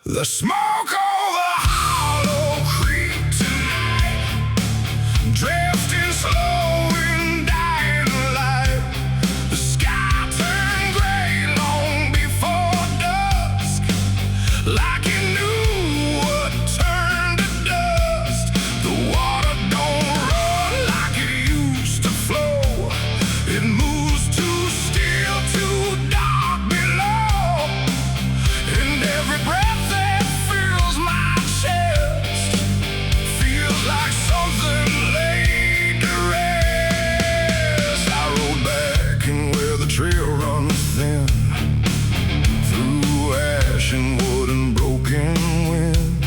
The smoke over Hollow Creek tonight, drifting slow and dying light. The sky turned gray long before dusk, like it knew what turned to dust. The water don't run like it used to flow. It moves too still, too dark below, and every breath like something laid to rest. I rode back and where the trail runs thin, through ash and wood and broken wind.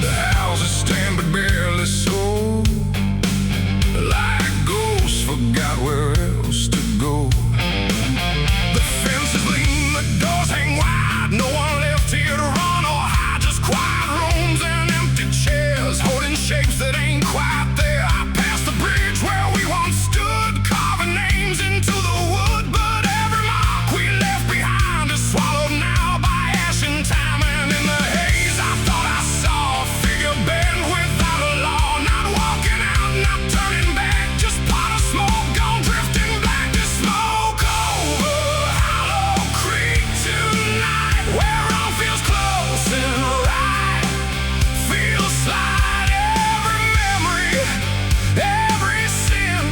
The houses stand but barely so, like ghosts forgot where else to go. The fences lean, the doors hang wide, no one left here to run or hide, just quiet rooms and empty chairs holding shapes that ain't quite there. I passed the bridge where we once stood, carving names into the wood, but every mark we left behind is swallowed now by ash and time. And in the haze I thought I saw a figure bend without a law, not walking out, not turning back, just pot of smoke gone drifting black. The smoke over Hollow Creek tonight, where all feels close and right, feels like every memory, every sin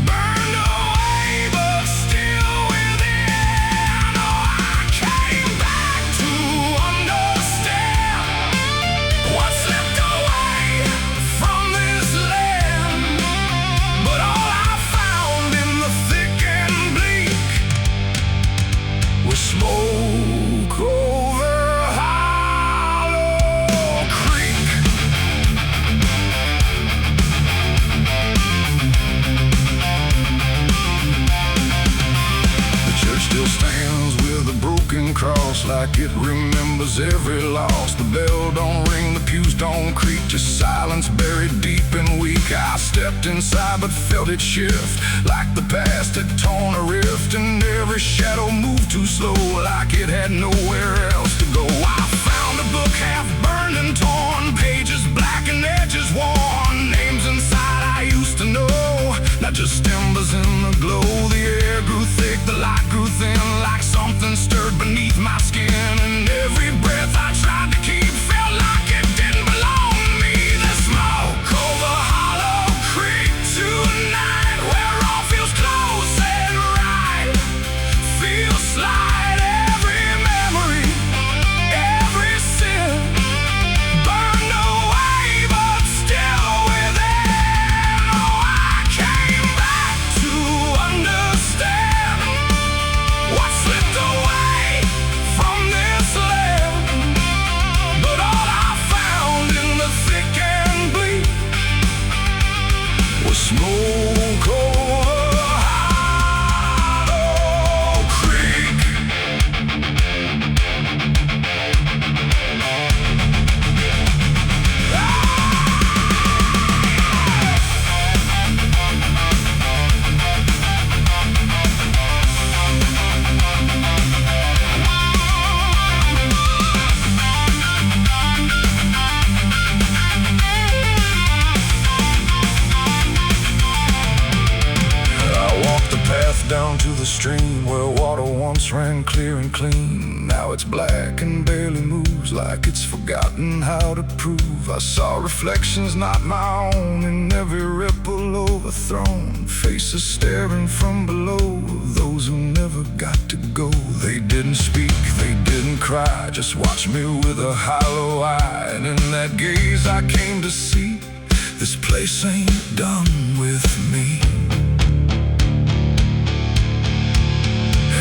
burned away but still within. Oh, I came back to understand what's left away from this land, but all I found in the thick and bleak was smoke over Hollow Creek. The church still stands with a broken cross, like it remembers every loss. The bell don't ring, the pews don't creak, just silence buried deep and weak. I stepped inside but felt it shift, like the past had torn a rift, and every shadow moved too slow, like it had nowhere else to go. I found a book half burned and torn, pages black and edges worn, names inside I used to know, not just embers in the glow. The air grew thick, the light grew thin, like something stirred beneath my skin, and every breath I tried to keep felt like it didn't belong to me. The smoke over Hollow Creek tonight, where all feels close and right, feels like every memory, every sin burned away but still within. Oh, I came back to understand what slipped away from this land, but all I found in the thick and bleak was smoke over Hollow Creek. Down to the stream where water once ran clear and clean. Now it's black and barely moves, like it's forgotten how to prove. I saw reflections not my own in every ripple overthrown, faces staring from below, those who never got to go. They didn't speak, they didn't cry, just watched me with a hollow eye, and in that gaze I came to see this place ain't done with me.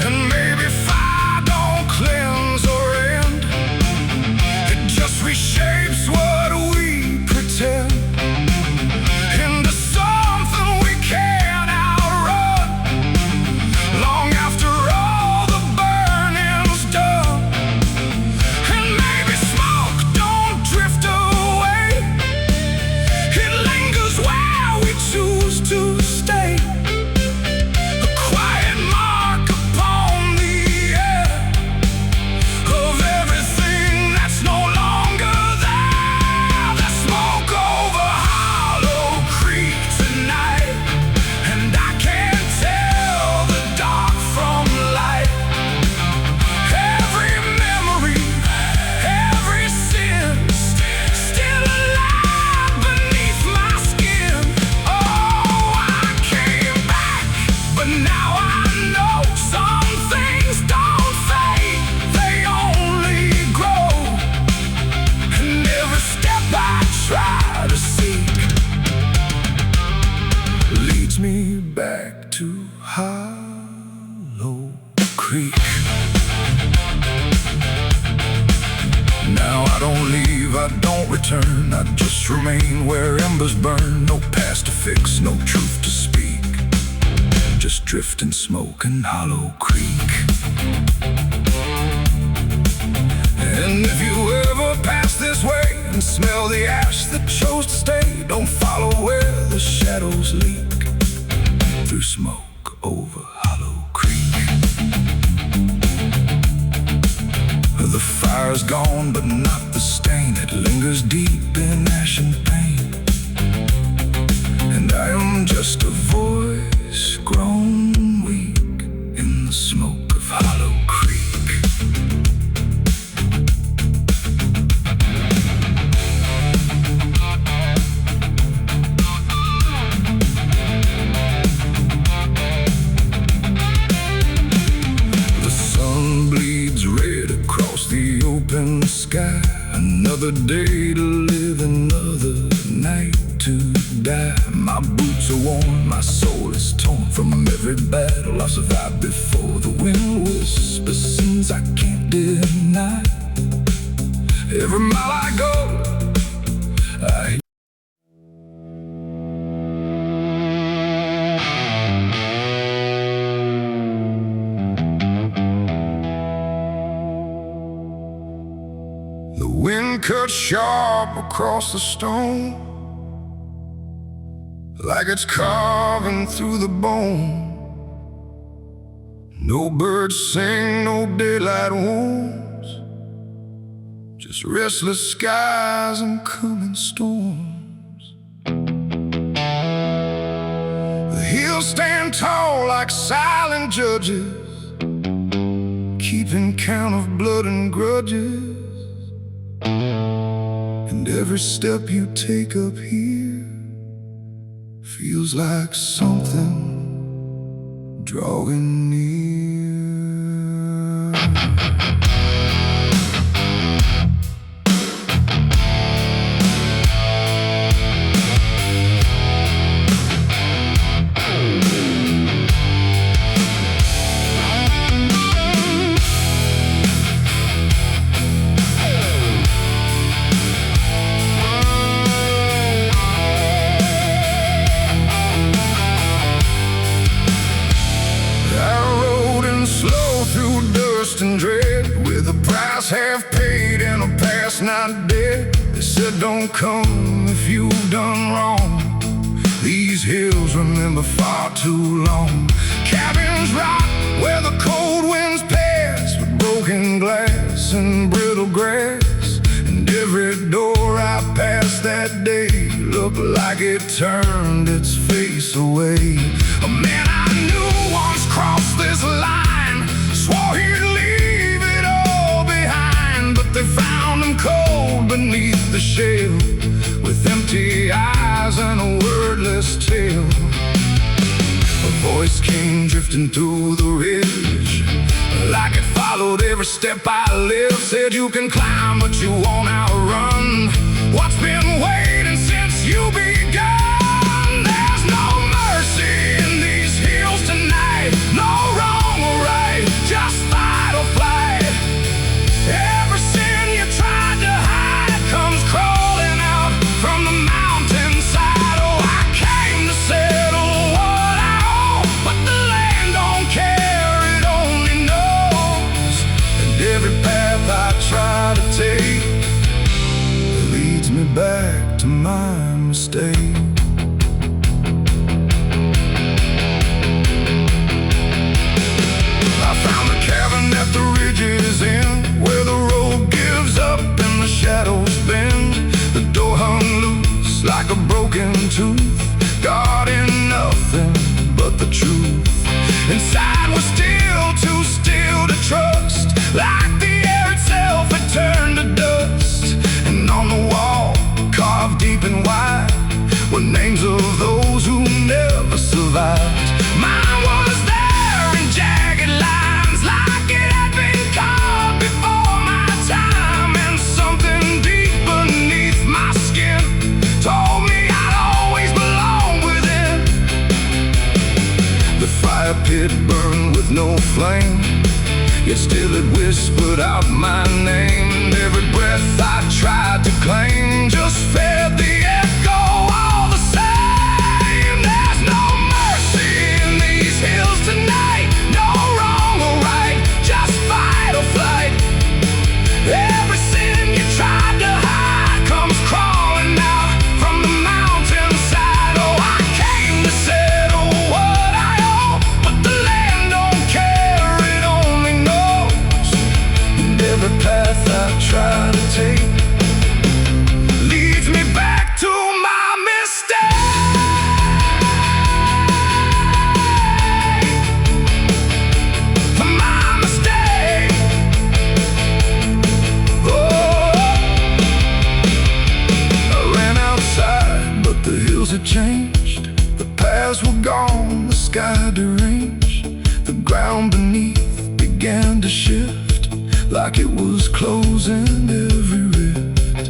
And maybe fire don't cleanse or end, it just reshapes what we pretend into something we can't outrun, long after all the burning's done. And maybe smoke don't drift away, it lingers where we choose to stay. don't leave, I don't return. I just remain where embers burn. No past to fix, no truth to speak. Just drift and smoke in Hollow Creek. And if you ever pass this way and smell the ash that chose to stay, don't follow where the shadows leak through smoke over Hollow Creek. The fire's gone, but not the stain. It lingers deep in ash and pain. And I am just a voice grown weak in the smoke of Hollow Creek. Open sky, another day to live, another night to die. My boots are worn, my soul is torn from every battle I've survived before. The wind whispers sins I can't deny. Every mile I go, I The wind cuts sharp across the stone, like it's carving through the bone. No birds sing, no daylight wounds, just restless skies and coming storms. The hills stand tall like silent judges, keeping count of blood and grudges. And every step you take up here feels like something drawing near. And dread, with a price half paid and a past not dead. They said don't come if you've done wrong. These hills remember far too long. Cabins rock where the cold winds pass, with broken glass and brittle grass. And every door I passed that day looked like it turned its face away. A man I knew once crossed this line, swore he'd leave it all behind, but they found him cold beneath the shell, with empty eyes and a wordless tale. A voice came drifting through the ridge, like it followed every step I lived. Said you can climb, but you won't outrun what's been waiting since you begun. There's no mercy in these hills tonight, no wrong or right, just fight or flight. Every sin you tried to hide comes crawling out from the mountainside. Oh, I came to settle what I owe, but the land don't care, it only knows. And every path I try to take leads me back to my mistake. At the ridge's end, where the road gives up and the shadows bend, the door hung loose like a broken tooth, guarding nothing but the truth. Inside was still too still to trust, like the air itself had turned to dust. And on the wall, carved deep and wide, were names of those who never survived. Mine was there in jagged lines, like it had been carved before my time. And something deep beneath my skin told me I'd always belong within. The fire pit burned with no flame, yet still it whispered out my name. And every breath I every path I try to take leads me back to my mistake. My mistake. Oh, I ran outside, but the hills had changed. The paths were gone, the sky deranged. The ground beneath began to shift, like it was closing every rift.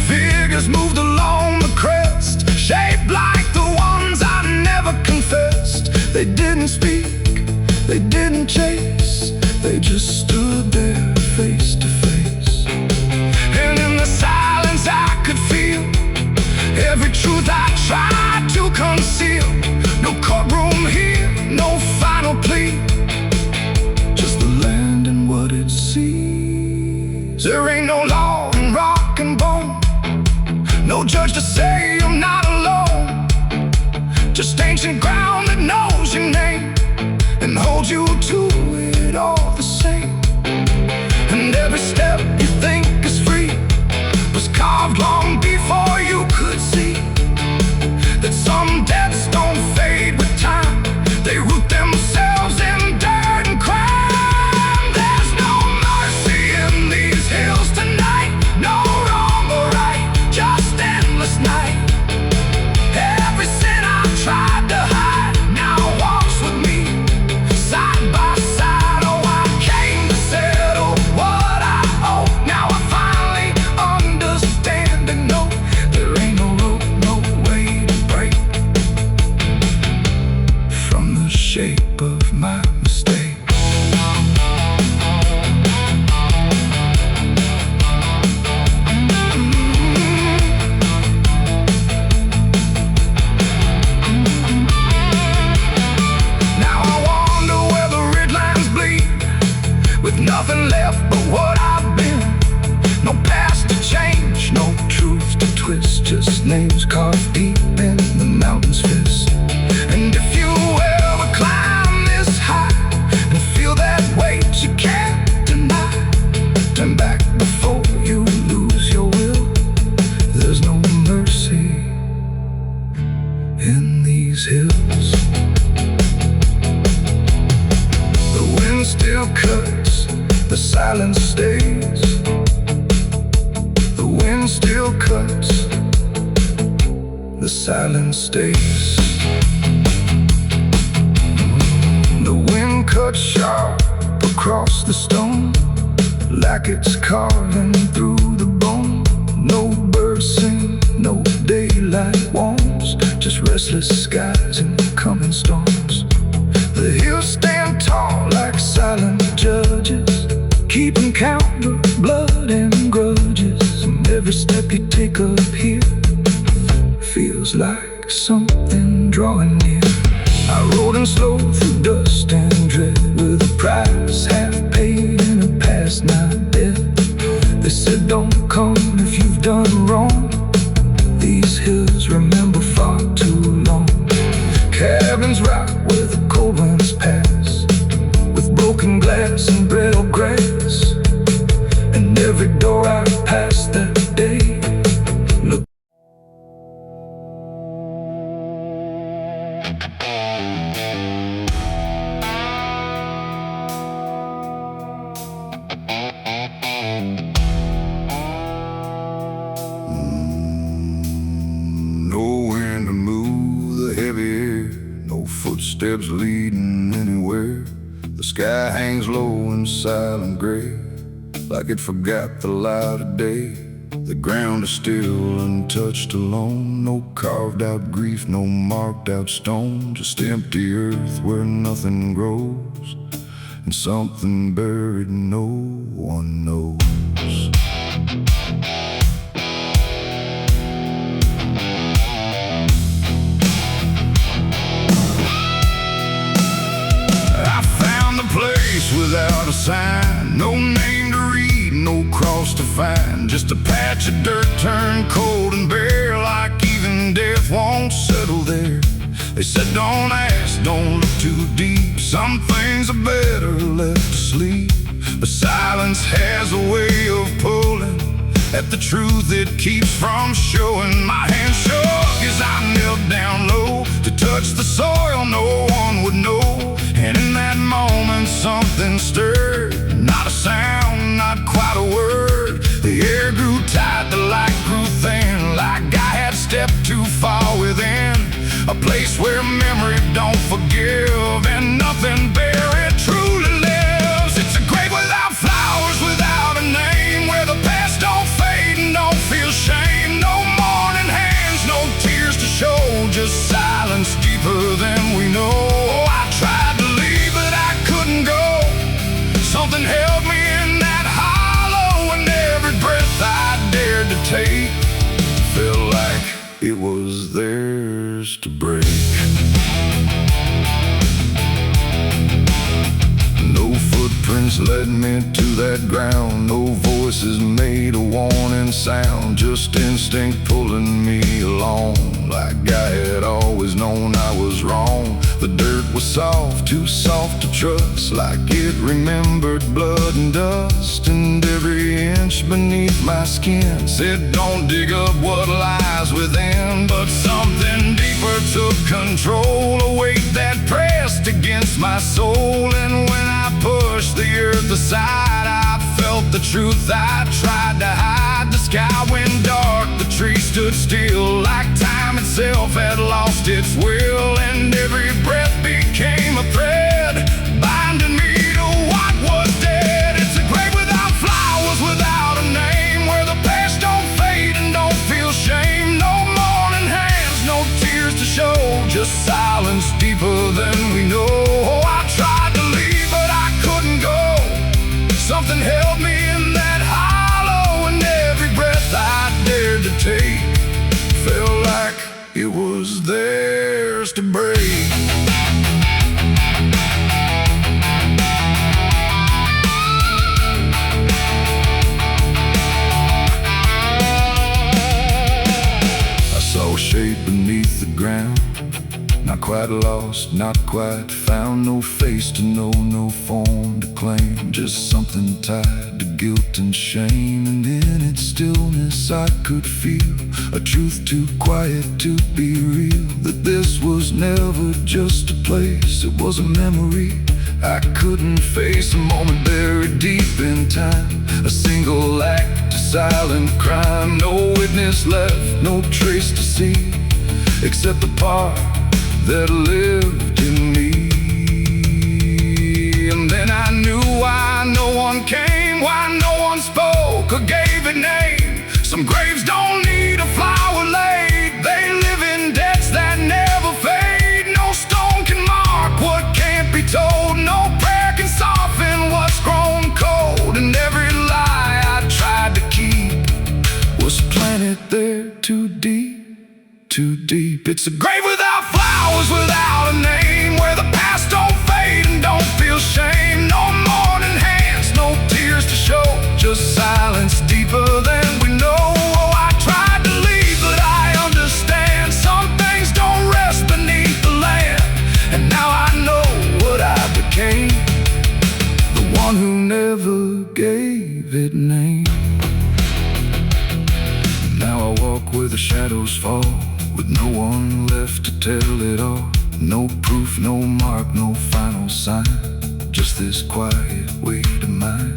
Figures moved along the crest, shaped like the ones I never confessed. They didn't speak, they didn't chase, they just stood there face to face. And in the silence I could feel every truth I tried to conceal. No courtroom here, no final plea, just the land and what it sees. There ain't no law in rock and bone, no judge to say I'm not alone. Just ancient ground that knows your name and holds you to it all the same. And every step you think is free was carved long before you could see that some debts don't fade with time. They root themselves in dirt and crime. There's no mercy in these hills tonight, no wrong or right, just endless night. Every sin I've tried to hide now walks with me, side by side. Oh, I came to settle what I owe. Now I finally understand and know there ain't no rope, no way to break from the shape of my mistake. Now I wonder where the red lines bleed, with nothing left but what I've been. No past to change, no truth to twist, just names carved deep in the mountain's fist. And if you ever climb this high and feel that weight you can't deny, turn back before you lose your will. There's no mercy in these hills. The wind still cuts, the silence stays. The wind still cuts, the silence stays. The wind cuts sharp across the stone, like it's carving through the bone. No birds sing, no daylight warms, just restless skies and coming storms. The hills stand tall like silent judges, keeping count of blood and grudges. And every step you take up here feels like something drawing near. I rode in slow through dust and dread, with a price half paid and a past not dead. They said don't come if you've done wrong. These hills remember far too long. Cabins rock where the cold winds pass, with broken glass and brittle grass. And every door I passed that day looked. No wind to move the heavy air, no footsteps leading anywhere. The sky hangs low and silent gray, like it forgot the light of day. The ground is still untouched alone, no carved out grief, no marked out stone, just empty earth where nothing grows, and something buried no one knows. I found a place without a sign, no name to read, no cross to find, just a patch of dirt turned cold and bare, like even death won't settle there. They said don't ask, don't look too deep, some things are better left to sleep. But silence has a way of pulling at the truth it keeps from showing. My hand shook as I knelt down low to touch the soil no one would know. And in that moment something stirred, not a sound, not quite a word. The air grew tight, the light grew thin, like I had stepped too far within a place where memory don't forgive and nothing buried truly lives. It's a grave without flowers, without a name, where the past don't fade and don't feel shame. No mourning hands, no tears to show, just silence deeper than we know. I tried to leave, but I couldn't go. Something held me in that hollow, and every breath I dared to take felt like it was theirs to break. No footprints led me to that ground, no voices made a warning sound, just instinct pulling me along, like I had always known I was wrong. The dirt was soft, too soft to trust, like it remembered blood and dust, and every inch beneath my skin said don't dig up what lies within. But something deeper took control, a weight that pressed against my soul, and when I pushed the earth aside, I felt the truth I tried to hide. The sky went dark, the trees stood still, like time itself had lost its will, and every breath became a thread, binding me to what was dead. It's a grave without flowers, without a name, where the past don't fade and don't feel shame. No mourning hands, no tears to show, just silence deeper than we know. I tried to leave, but I couldn't go. Something held me in that hollow, and every breath I dared to take felt like it was theirs to break. I saw a shape beneath the ground, not quite lost, not quite found. No face to know, no form to claim, just something tied to guilt and shame. And in its stillness I could feel a truth too quiet to be real, that this was never just a place, it was a memory I couldn't face. A moment buried deep in time, a single act, a silent crime. No witness left, no trace to see, except the part that lived in me. And then I knew why no one came, why no one spoke or gave a name. Some graves don't need a flower laid, they live in debts that never fade. No stone can mark what can't be told, no prayer can soften what's grown cold. And every lie I tried to keep was planted there too deep, too deep. It's a grave without flowers, without a name, where the past don't fade and don't feel shame. No mourning hands, no tears to show, just silence deeper than we know. I tried to leave, but I understand some things don't rest beneath the land. And now I know what I became, the one who never gave it name. Now I walk where the shadows fall, with no one left to tell it all. No proof, no mark, no final sign, just this quiet weight of mine.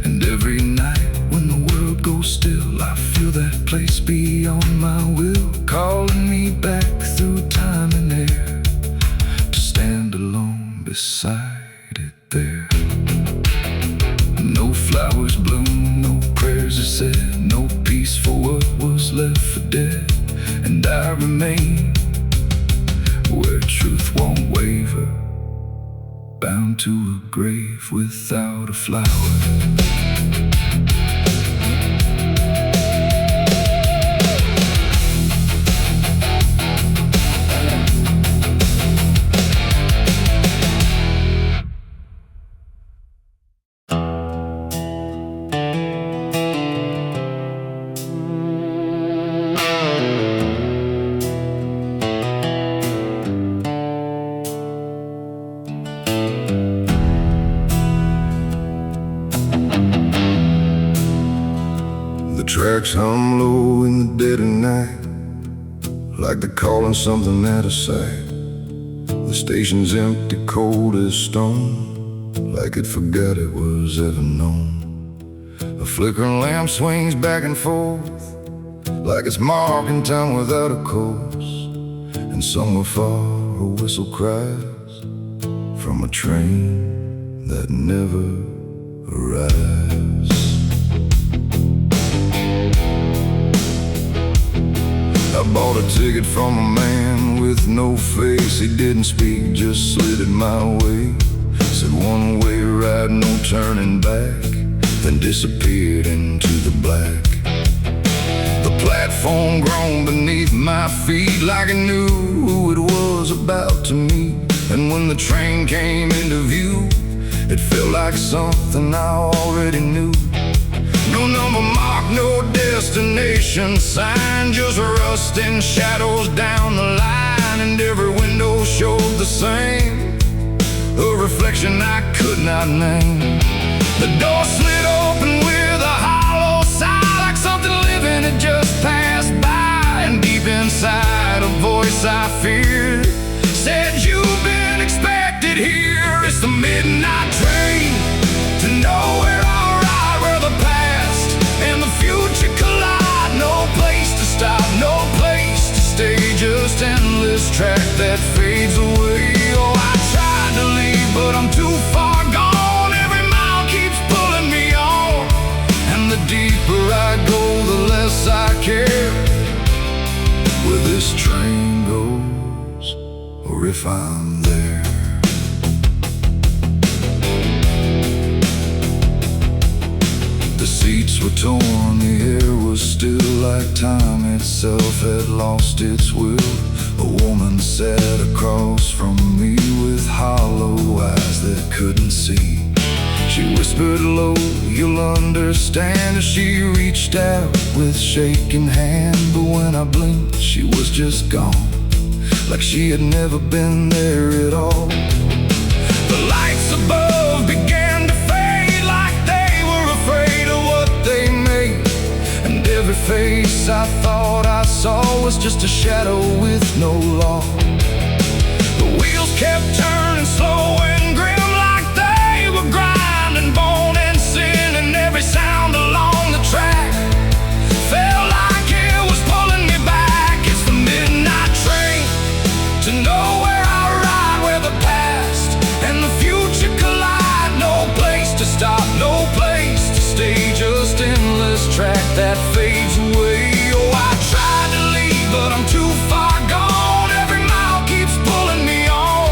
And every night when the world goes still, I feel that place beyond my will, calling me back through time and air, to stand alone beside it there. No flowers bloom, no prayers are said, no peace for what was left for dead. And I remain where truth won't waver, bound to a grave without a flower. tracks hum low in the dead of night, like they're calling something out of sight. The station's empty, cold as stone, like it forgot it was ever known. A flickering lamp swings back and forth, like it's marking time without a course. And somewhere far a whistle cries from a train that never arrives. I bought a ticket from a man with no face. He didn't speak, just slid it my way. Said one way ride, no turning back, then disappeared into the black. The platform groaned beneath my feet, like it knew who it was about to meet. And when the train came into view, it felt like something I already knew. No number mark, no destination sign, just rusting shadows down the line. And every window showed the same, a reflection I could not name. The door slid open with a hollow sigh, like something living had just passed by. And deep inside a voice I feared said, "You've been expected here." It's the midnight train to nowhere, alright, where the past and the future collide. No place to stop, no place to stay, just endless track that fades away. Oh, I tried to leave, but I'm too far gone. Every mile keeps pulling me on, and the deeper I go, the less I care where this train goes, or if I'm there. The seats were torn, the air was still, like time itself had lost its will. A woman sat across from me with hollow eyes that couldn't see. She whispered low, "You'll understand," as she reached out with shaking hand. But when I blinked, she was just gone, like she had never been there at all. The lights above began to fade, like they were afraid of what they made. And every face I thought I saw was just a shadow with no law. The wheels kept turning slow and grim, like they were grinding bone and sin. And every sound along the track felt like it was pulling me back. It's the midnight train to nowhere, I ride, where the past and the future collide. No place to stop, no place to stay, just endless track that fades away. Oh, I tried to leave, but I'm too far gone. Every mile keeps pulling me on,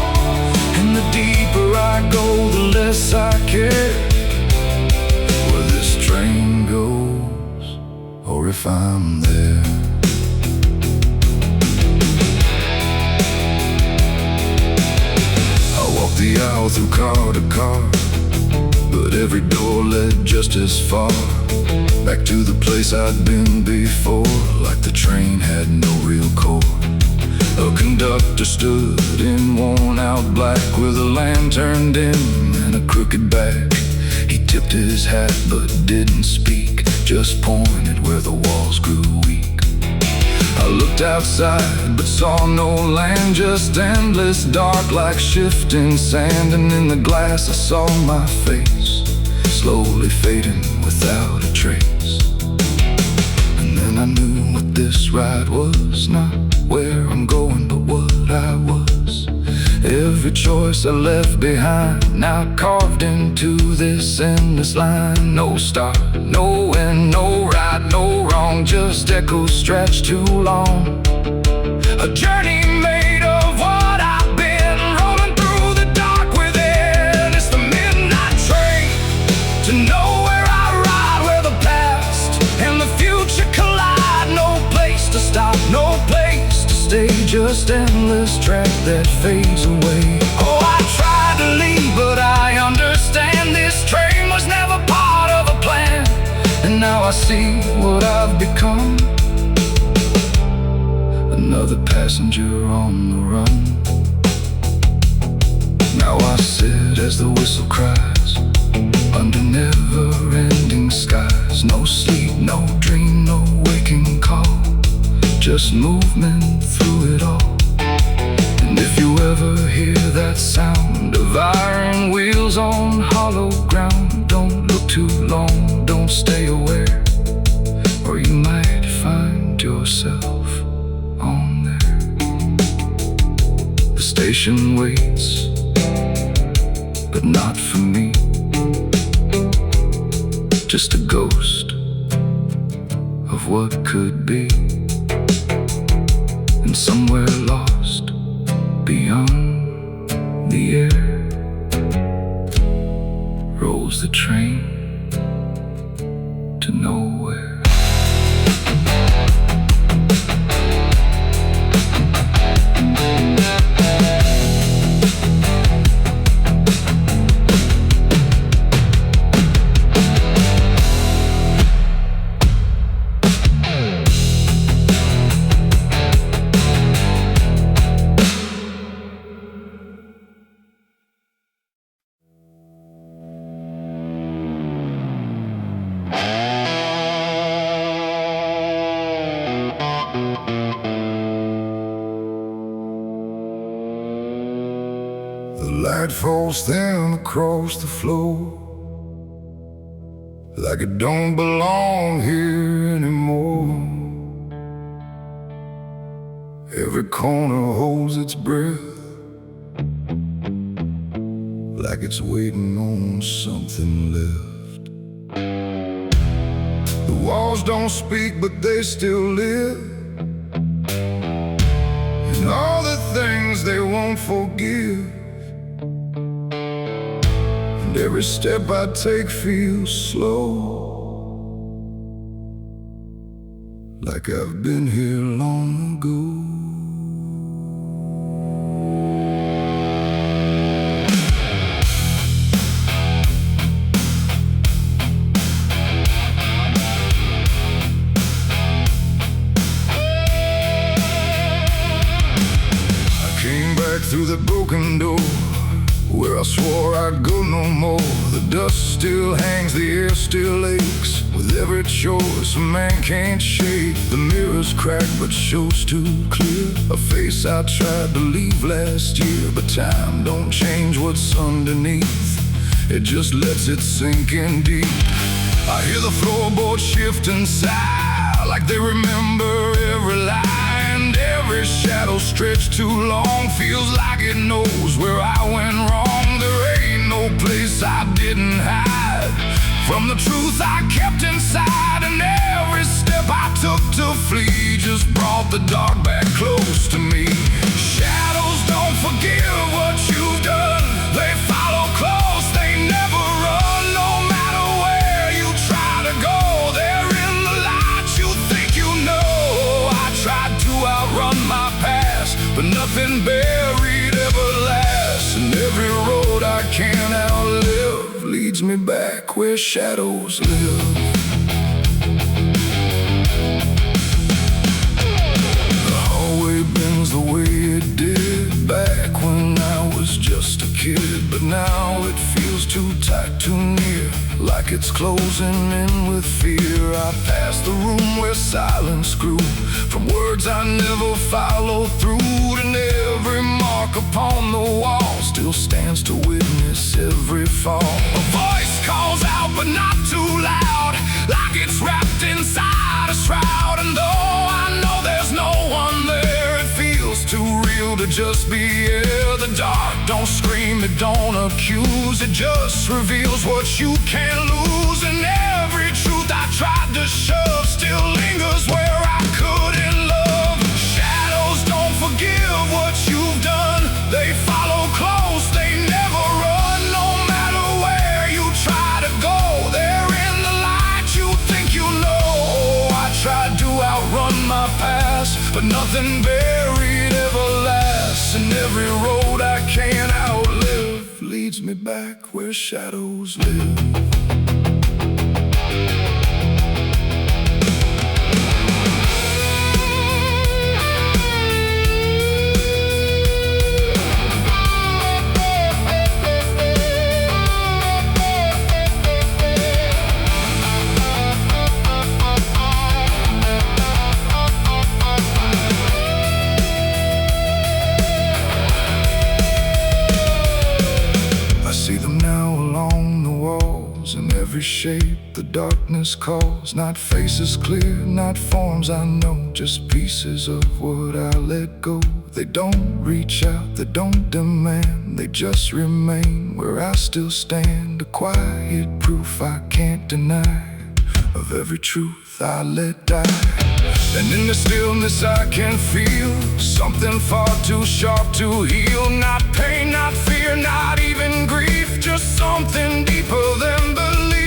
and the deeper I go, the less I care where this train goes, or if I'm there. I walked the aisle through car to car, but every door led just as far back to the place I'd been before, like the train had no real core. A conductor stood in worn-out black with a lantern dim and a crooked back. He tipped his hat but didn't speak, just pointed where the walls grew weak. I looked outside but saw no land, just endless dark like shifting sand. And in the glass I saw my face, slowly fading without a trace. And then I knew what this ride was, not where I'm going, but what I was. Every choice I left behind, now carved into this endless line. No start, no end, no right, no wrong, just echoes stretched too long. A journey made of what I've been, rolling through the dark within. It's the midnight train to nowhere, I ride, where the past and the future collide. No place to stop, no place to stay, just endless track that fades away. Oh, I tried to leave, but I understand this train was never part of a plan. And now I see what I've become, another passenger on the run. Now I sit as the whistle cries, under never-ending skies. No sleep, no dream, just movement through it all. And if you ever hear that sound of iron wheels on hollow ground, don't look too long, don't stay aware, or you might find yourself on there. The station waits, but not for me. Just a ghost of what could be, and somewhere lost beyond the air rolls the train to nowhere. The light falls thin across the floor, like it don't belong here anymore. Every corner holds its breath, like it's waiting on something left. The walls don't speak, but they still live, and all the things they won't forgive. And every step I take feels slow, like I've been here long ago. Through the broken door, where I swore I'd go no more. The dust still hangs, the air still aches, with every choice a man can't shake. The mirror's cracked but shows too clear a face I tried to leave last year. But time don't change what's underneath, it just lets it sink in deep. I hear the floorboards shift and sigh, like they remember every lie. Every shadow stretched too long feels like it knows where I went wrong. There ain't no place I didn't hide from the truth I kept inside. And every step I took to flee just brought the dark back close to me. Shadows don't forgive what you've done, they follow close, they never run. No matter where you try to go, they're in the light you think you know. I tried to outrun my past, but nothing buried ever lasts. And every road I can't outlive leads me back where shadows live. The hallway bends the way it did back when I was just a kid, but now it feels too tight, too near, like it's closing in with fear. I pass the room where silence grew, from words I never followed through. And every mark upon the wall still stands to witness every fall. A voice calls out but not too loud, like it's wrapped inside a shroud. And though I know there's no one there, it feels too real to just be here. The dark don't scream, it don't accuse, it just reveals what you can't lose. And every truth I tried to shove still lingers where I couldn't love. Shadows don't forgive what you've done, they follow close, they never run. No matter where you try to go, they're in the light you think you know. I tried to outrun my past, but nothing buried ever lasts. And every road I can't outlive leads me back where shadows live. shape the darkness calls. Not faces clear, not forms I know, just pieces of what I let go. They don't reach out, they don't demand, they just remain where I still stand. A quiet proof I can't deny of every truth I let die. And in the stillness I can feel something far too sharp to heal. Not pain, not fear, not even grief, just something deeper than belief.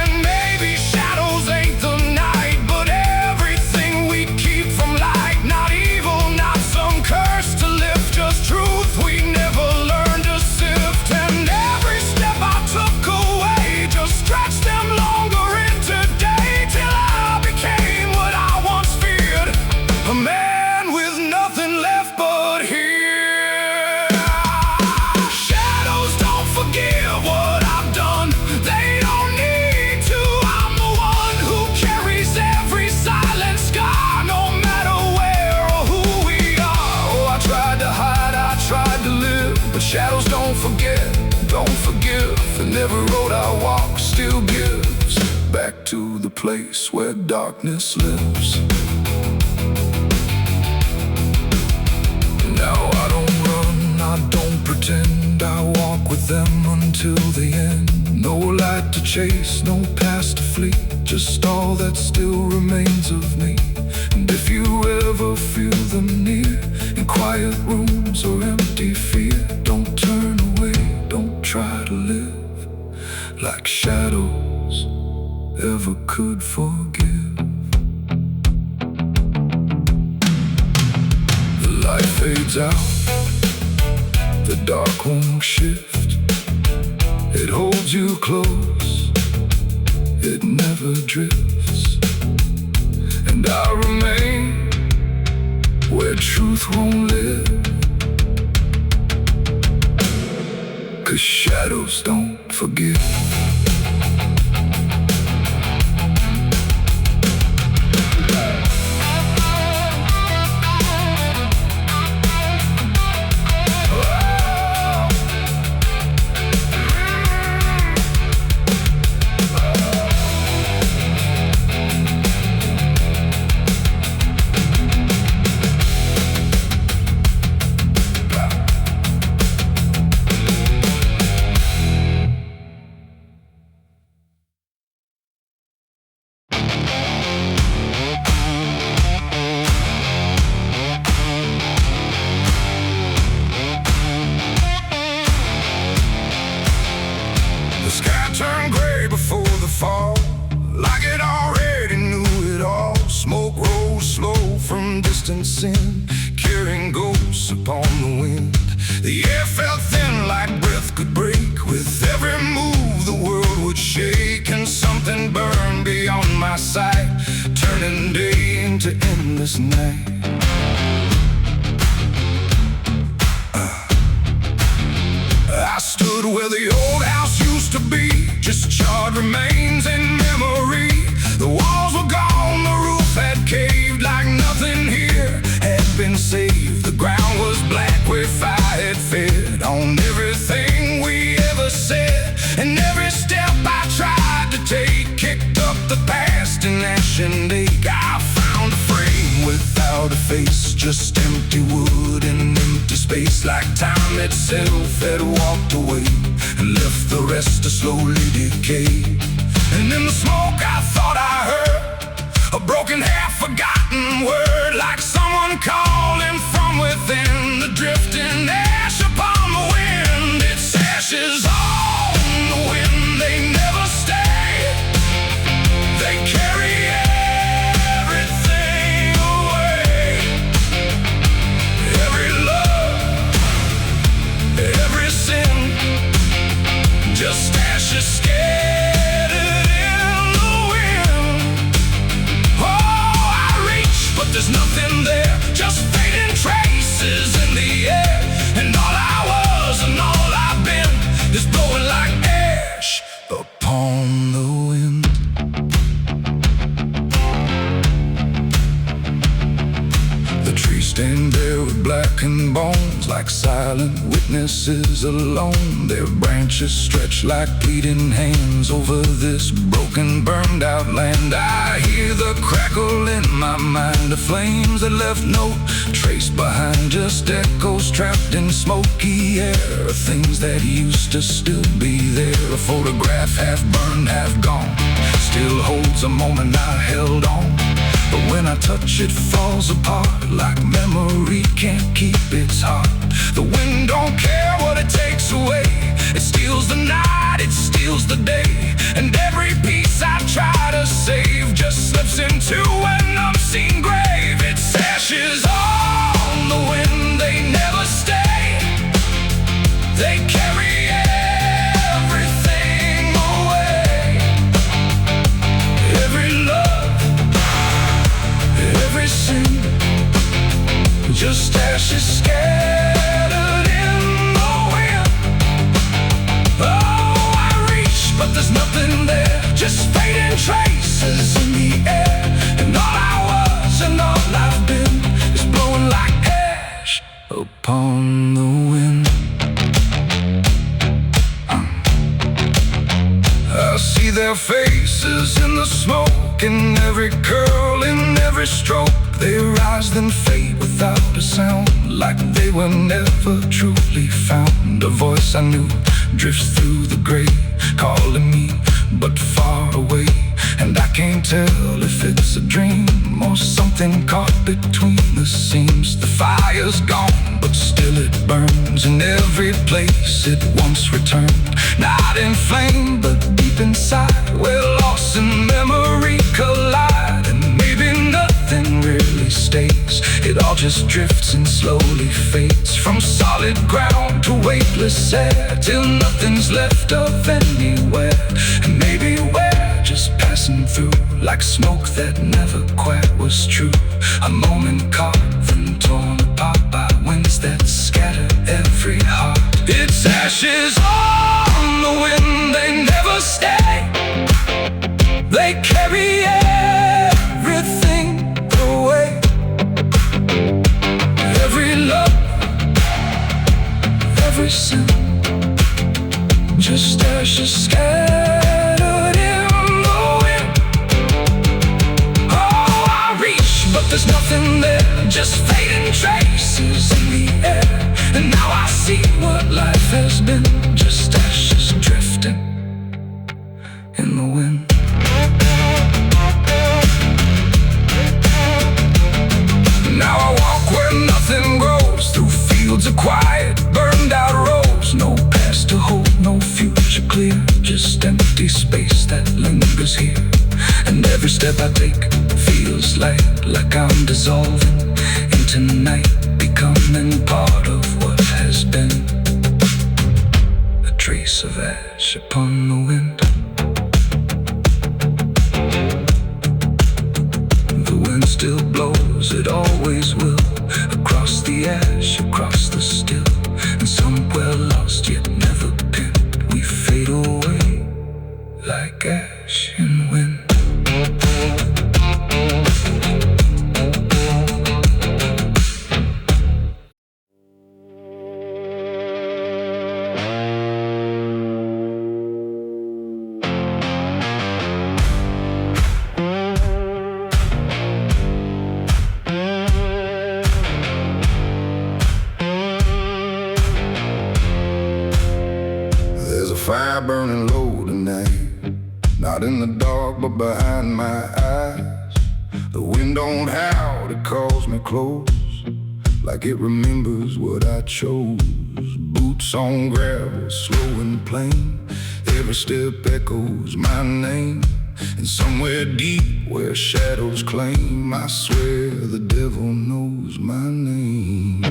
And maybe shadows ain't the night, but everything we keep from light. Not evil, not some curse to lift, just truth we never learned to sift. And every step I took away just stretched them longer into day, till I became what I once feared, a man with nothing left but here. Shadows don't forgive what I've done, they don't need to. I'm the one who carries every silent scar, no matter where or who we are. Oh, I tried to hide, I tried to live, but shadows don't forget, don't forgive. And every road I walk still gives back to the place where darkness lives. Now I don't run, I don't pretend, I walk with them until the end. No light to chase, no past to flee, just all that still remains of me. And if you ever feel them near, in quiet rooms or empty fear, don't turn away, don't try to live like shadows ever could forgive. The light fades out, the dark won't shift. It holds you close, it never drifts. And I remain where truth won't live, 'cause shadows don't forgive. The sky turned gray before the fall, like it already knew it all. Smoke rose slow from distant sin, carrying ghosts upon the wind. The air felt thin like breath could break. With every move the world would shake, and something burned beyond my sight, turning day into endless night. I stood where the old house used to be, just charred remains in memory. The walls were gone, the roof had caved, like nothing here had been saved. The ground was black where fire had fed on everything we ever said. And every step I tried to take kicked up the past in ash and ache. I found a frame without a face, just empty wood and empty space, like time itself had walked away and left the rest to slowly decay. And in the smoke I thought I heard a broken, half-forgotten word, like someone calling from within. The drifting ash upon the wind, its ashes on the wind, they never stay. They carry everything away, every love, every sin, just ashes scattered in the wind. Oh, broken bones like silent witnesses alone. Their branches stretch like pleading hands over this broken, burned out land. I hear the crackle in my mind of flames that left no trace behind, just echoes trapped in smoky air, things that used to still be there. A photograph half burned, half gone, still holds a moment I held on. But when I touch it, falls apart like memory can't keep its heart. The wind don't care what it takes away. It steals the night, it steals the day, and every piece I try to save just slips into an unseen grave. It's ashes on the wind, they never stay. They carry everything away. Every love, every sin, just ashes scattered in the wind. Oh, I reach, but there's nothing there, just fading traces in the air. And all I was and all I've been is blowing like ash upon the wind. I see their faces in the smoke, in every curl, in every stroke. They rise then fade without a sound, like they were never truly found. A voice I knew drifts through the gray, calling me but far away. And I can't tell if it's a dream or something caught between the seams. The fire's gone, but still it burns in every place it once returned. Not in flame, but deep inside, where loss and memory collide. And maybe nothing really stays, it all just drifts and slowly fades, from solid ground to weightless air, till nothing's left of anywhere. And maybe we're just passing through, like smoke that never quite was true. A moment carved and torn apart by winds that scatter every heart. It's ashes on the wind, they never stay. They carry everything away. Every love, every sin, just ashes scattered in the wind. Oh, I reach, but there's nothing there, just fading traces in the air. And now I see what life has been, just ashes drifting in the wind. Now I walk where nothing grows, through fields of quiet, burned out roads. No past to hold, no future clear, just empty space that lingers here. And every step I take feels like I'm dissolving into night, becoming part of what has been. A trace of ash upon the wind. The wind still blows, it always will, across the ash, across the still. And somewhere lost yet never pinned, we fade away like ash in wind. Fire burning low tonight, not in the dark but behind my eyes. The wind don't howl, it calls me close, like it remembers what I chose. Boots on gravel, slow and plain, every step echoes my name. And somewhere deep where shadows claim, I swear the devil knows my name.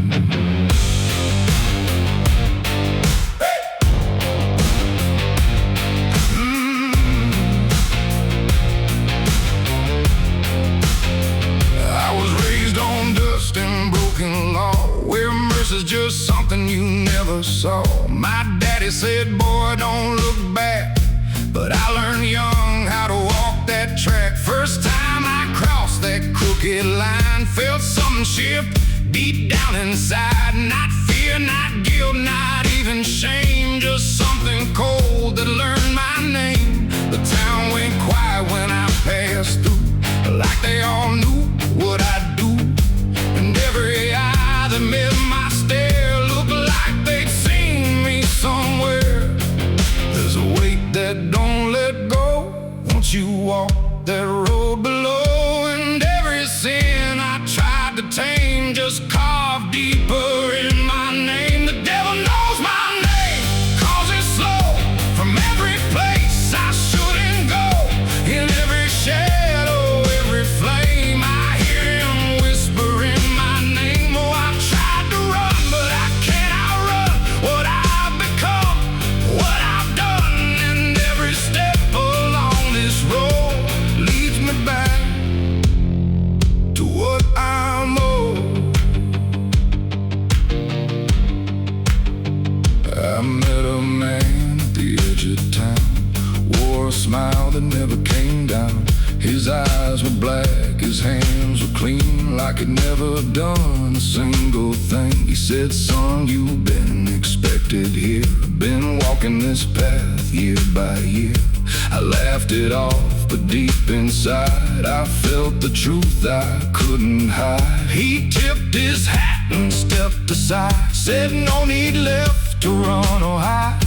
Is just something you never saw. My daddy said, boy, don't look back, but I learned young how to walk that track. First time I crossed that crooked line, felt something shift deep down inside. Not fear, not guilt, not even shame, just something cold that learned my name. The town went quiet when I passed through, like they all knew what I'd do. And every eye that met my stare looked like they'd seen me somewhere. There's a weight that don't let go once you walk that road below. And every sin I tried to tame just carved deeper in my name. The devil knows my name, calls it slow. From every place I shouldn't go, in every shadow, every flame, I hear him whispering my name. Oh, I've tried to run, but I can't outrun what I've become, what I've done. And every step along this road leads me back to what I'm owed. I met a man at the edge of town, wore a smile that never came down. His eyes were black, his hands were clean, like he'd never done a single thing. He said, son, you've been expected here, been walking this path year by year. I laughed it off, but deep inside I felt the truth I couldn't hide. He tipped his hat and stepped aside, said no need left to run or hide.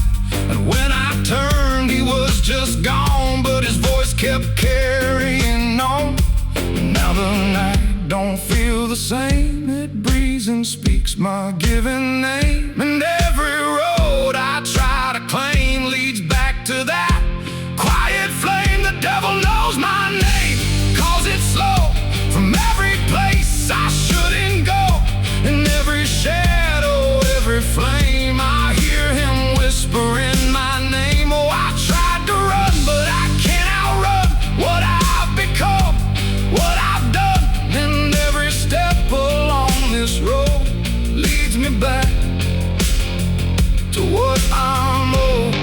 And when I turned, he was just gone, but his voice kept carrying on. And now the night don't feel the same, it breathes and speaks my given name. And every road I try to claim leads back to that quiet flame. The devil knows my name, calls it slow. From every place I shouldn't go, in every shadow, every flame, I hear him whispering my name. Oh, I tried to run, but I can't outrun what I've become, what I've done. And every step along this road leads me back to what I'm owed.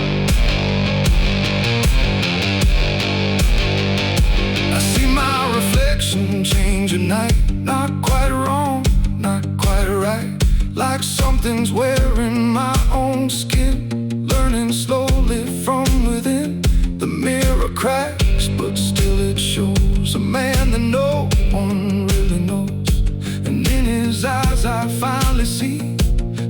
I see my reflection change at night, not quite wrong, not quite right, like something's wearing my own skin, learning slowly from within. The mirror cracks, but still it shows a man that no one really knows. And in his eyes I finally see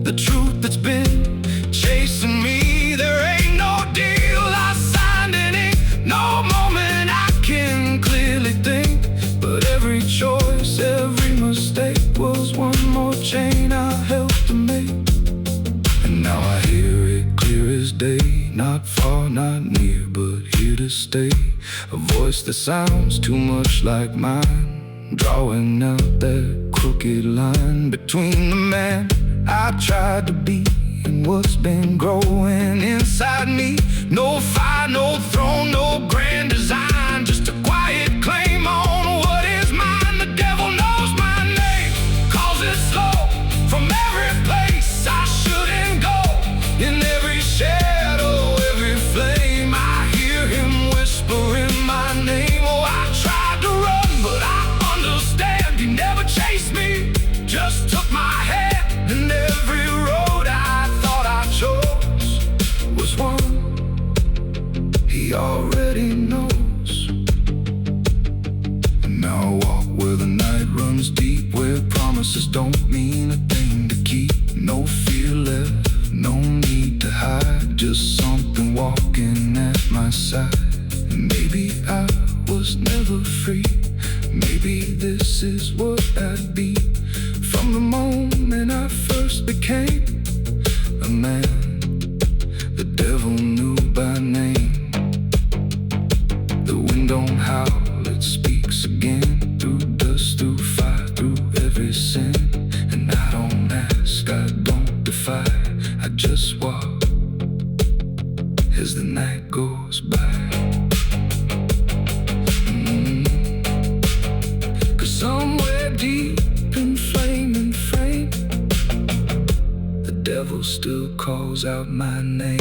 the truth that's been chasing me. There ain't no deal I signed in ink, no moment I can clearly think, but every choice, every mistake was one more chain I helped to make. And now I hear it clear as day, not far, not near, but here to stay. A voice that sounds too much like mine, drawing out that crooked line between the man I tried to be and what's been growing inside me. No fire, no throne, no grand design, just a quiet claim on what is mine. The devil knows my name, calls it slow. From every place I shouldn't go, in every shadow, every flame, I hear him whispering my name. Oh, I tried to run, but I understand he never chased me, just took my hand. And every road I thought I chose was one he already knows. And now I walk where the night runs deep, where promises don't mean a thing to keep. No fear left, no need to hide, just something walking at my side. Maybe I was never free, maybe this is what I'd be. From the moment I first became a man, the devil knew by name. The wind don't howl, it speaks again, through dust, through fire, through every sin. And I don't ask, I don't defy, I just walk as the night goes by. Cause somewhere deep in flame and frame, the devil still calls out my name.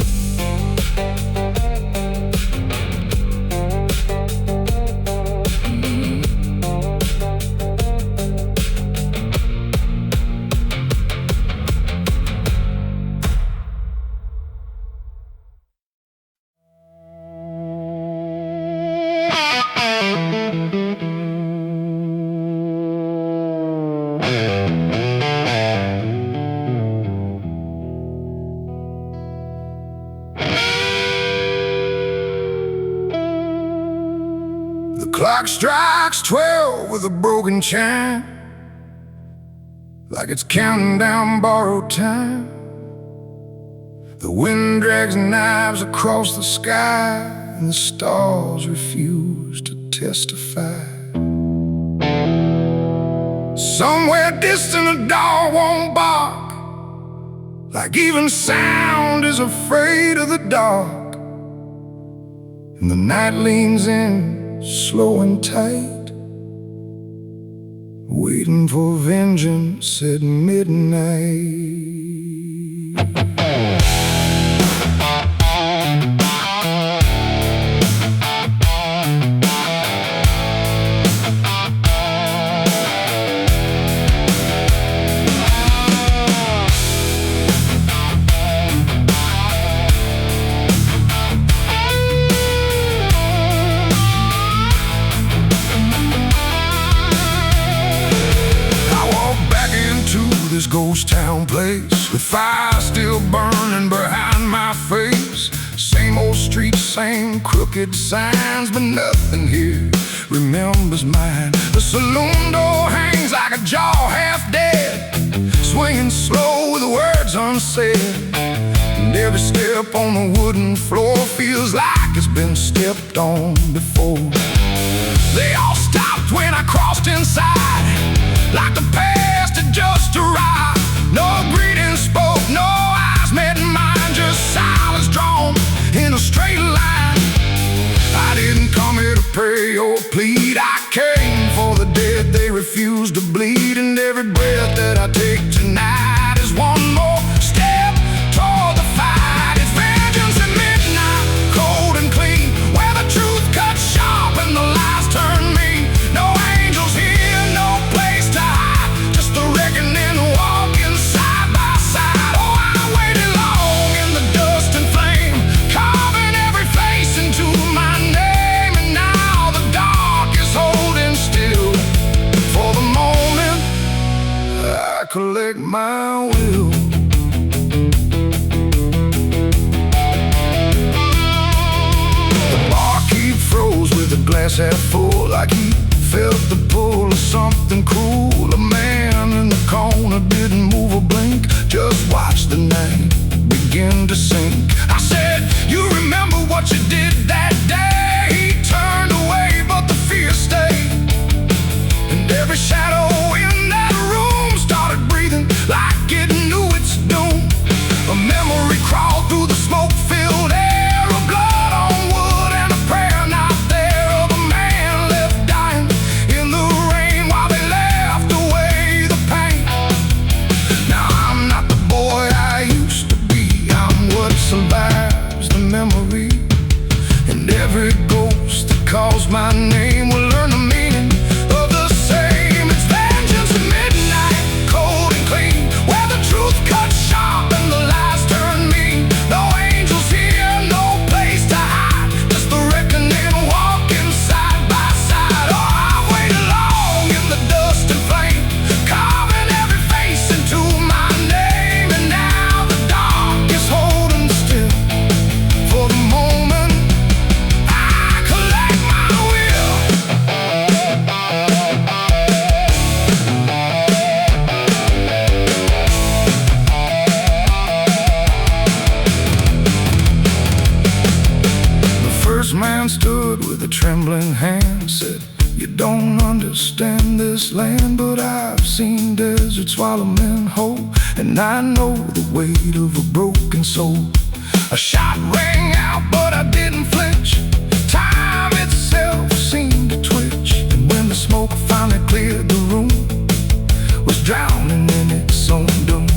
clock strikes 12 with a broken chime, like it's counting down borrowed time. The wind drags knives across the sky, and the stars refuse to testify. Somewhere distant a dog won't bark, like even sound is afraid of the dark. And the night leans in, slow and tight, waiting for vengeance at midnight. This ghost town place, with fire still burning behind my face. Same old streets, same crooked signs, but nothing here remembers mine. The saloon door hangs like a jaw half dead, swinging slow with words unsaid. And every step on the wooden floor feels like it's been stepped on before. They all stopped when I crossed inside, like the past had just arrived. No greeting spoke, no eyes met mine, just silence drawn in a straight line. I didn't come here to pray or plead, I came for the dead they refuse to bleed. And every breath that I take tonight is one more step toward the fight. It's vengeance at midnight, cold and clean, where the truth cuts sharp and the lies turn mean. No angels here, no place to hide, just the reckoning walking side by side. Oh, I waited long in the dust and flame, carving every face into my name. And now the dark is holding still for the moment I collect my will. The barkeep froze with a glass half full, like he felt the pull of something cruel. A man in the corner didn't move a blink, just watched the night begin to sink. I said, you remember what you did that day? He turned away, but the fear stayed. And every shadow in that room started breathing like it knew its doom. A memory crawled through the smoke-filled air, of blood on wood and a prayer not there, of a man left dying in the rain while they left away the pain. Now I'm not the boy I used to be, I'm what survives the memory. And every ghost that calls my name will learn the meaning of the same. It's vengeance at midnight, cold and clean, where the truth cuts sharp and the lies turn mean. No angels here, no place to hide, just the reckoning walking side by side. Oh, I waited long in the dust and flame, carving every face into my name. And now the dark is holding still for the moment I collect my will. The first man stood with a trembling hand, said, you don't understand this land, but I've seen deserts swallow men whole, and I know the weight of a broken soul. A shot rang out, but I didn't flinch. Time itself seemed to twitch, and when the smoke finally cleared the room, was drowning in its own doom.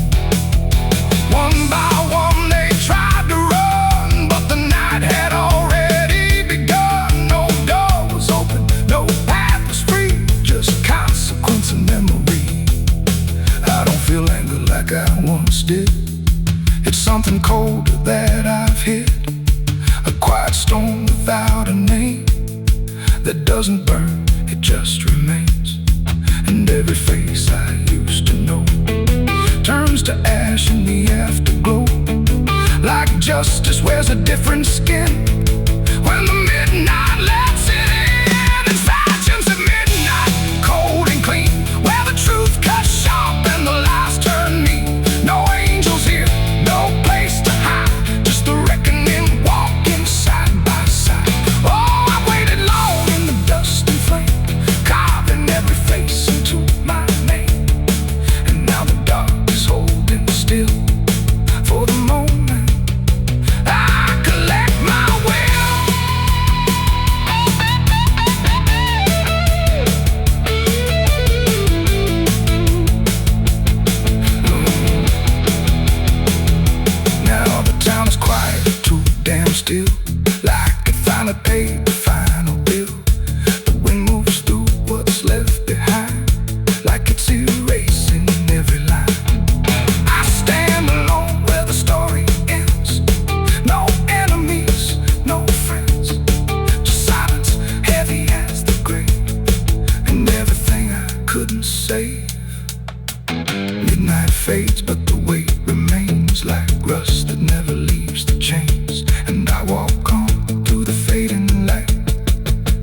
One by one they tried to run, but the night had already begun. No door was open, no path was free, just consequence and memory. I don't feel anger like I once did, it's something colder that I've hit. A quiet storm without a name, that doesn't burn, it just remains. And every face I used to know turns to ash in the afterglow, like justice wears a different skin when the midnight lets it in. It's couldn't save. Midnight fades, but the weight remains like rust that never leaves the chains. And I walk on through the fading light,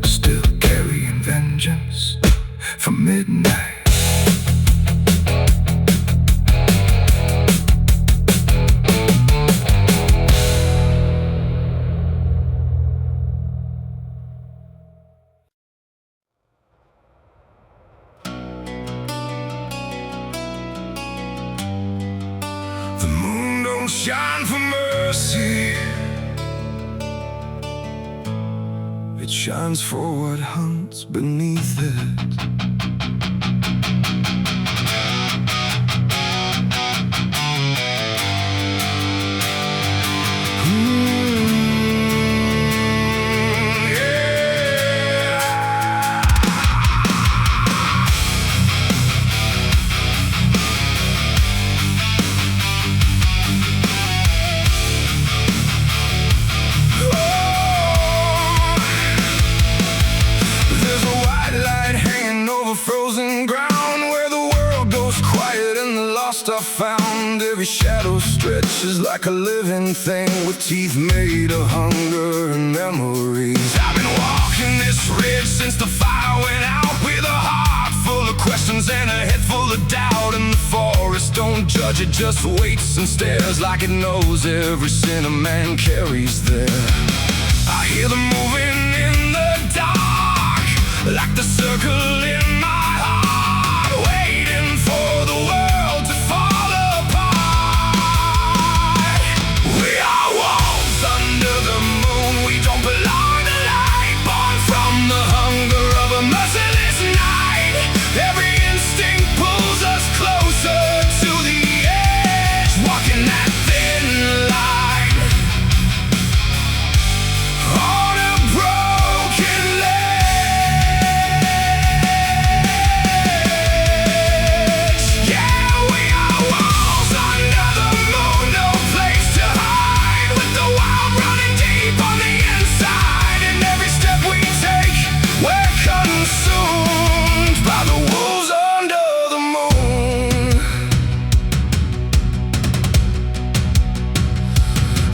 still carrying vengeance from midnight. The moon don't shine for mercy, it shines for what hunts beneath it. Frozen ground where the world goes quiet and the lost are found. Every shadow stretches like a living thing with teeth made of hunger and memories. I've been walking this ridge since the fire went out, with a heart full of questions and a head full of doubt. And the forest don't judge, it just waits and stares like it knows every sin a man carries there. I hear them moving in the dark, like the circle in my heart, waiting for the world to fall apart. We are wolves under the moon, we don't belong to light, born from the hunger of a merciless night. Every instinct pulls us closer to the edge, walking that thin line on a broken ledge. Yeah, we are wolves under the moon, no place to hide, with the wild running deep on the inside. And every step we take, we're consumed by the wolves under the moon.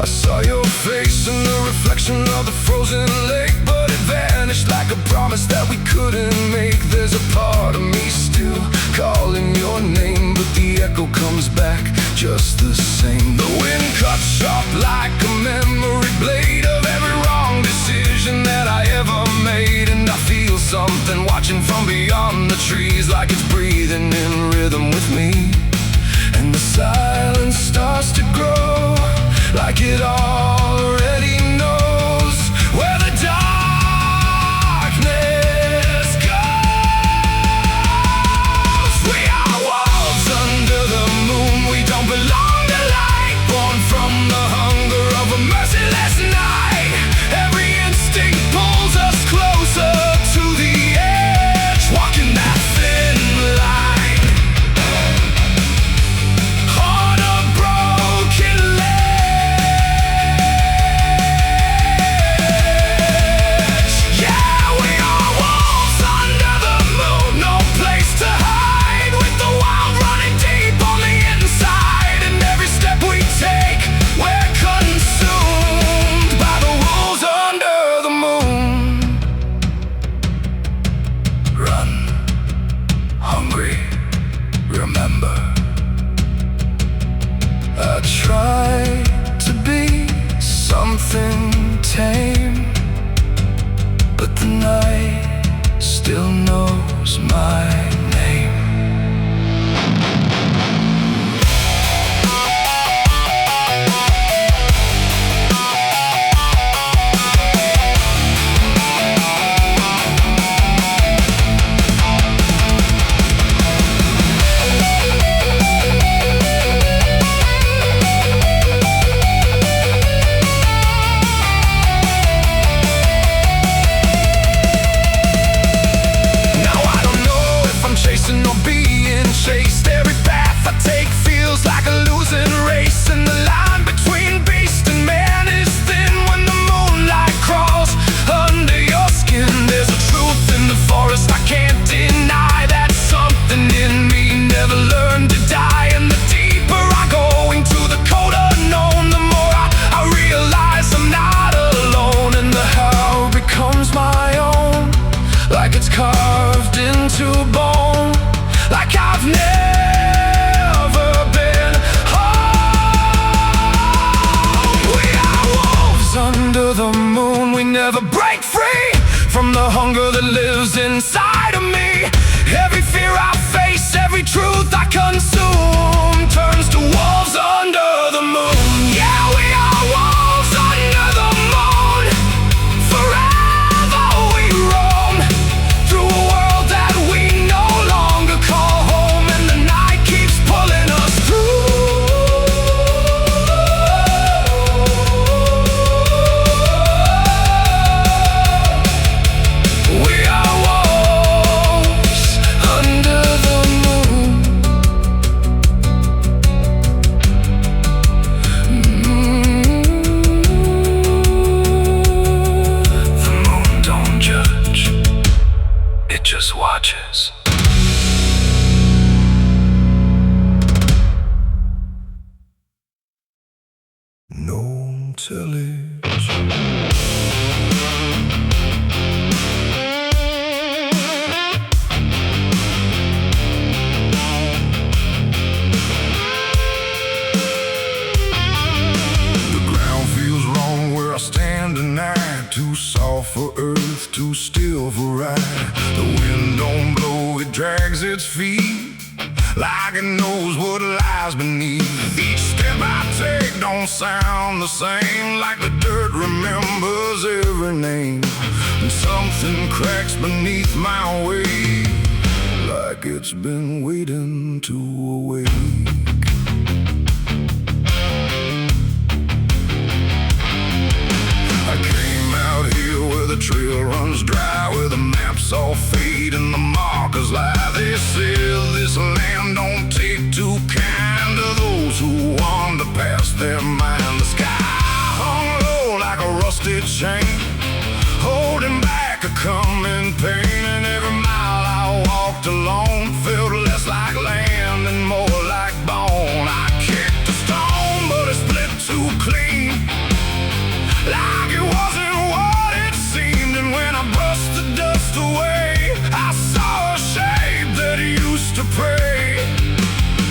I saw your face in the reflection of the frozen lake, but it vanished like a promise that we couldn't make. There's a part of me still calling your name, but the echo comes back just the same. The wind cuts sharp like a memory blade of every wrong decision that I ever made. And I feel something watching from beyond the trees, like it's breathing in rhythm with me. And the silence starts to grow, like it already knows where the darkness goes. We are wolves under the moon, we don't belong to light, born from the hunger of a merciless night. Every instinct pulls us closer to the edge, walking that thin line on a broken ledge. like I've never been home. We are wolves under the moon. We never break free from the hunger that lives inside of me. Every fear I face, every truth I consume turns to wolves under the moon. Yeah, we are wolves under the moon. Forever we roam through a world that we no longer call home, and the night keeps pulling us through. We are wolves under the moon. The moon don't judge, it just watches. No tillage. The ground feels wrong where I stand tonight. Too soft for earth, too still for right. The wind don't blow, it drags its feet like it knows what lies beneath. Each step I take don't sound the same, like the dirt remembers every name. And something cracks beneath my weight, like it's been waiting to awake. I came out here where the trail runs dry, where the maps all fade and the markers lie. They said this land don't take too kind to those who wander past their mind. The sky hung low like a rusted chain, holding back a coming pain. And every mile I walked alone felt less like land and more like bone. I kicked a stone, but it split too clean, like it wasn't what it seemed. And when I brushed the dust away, I saw a shape that used to pray.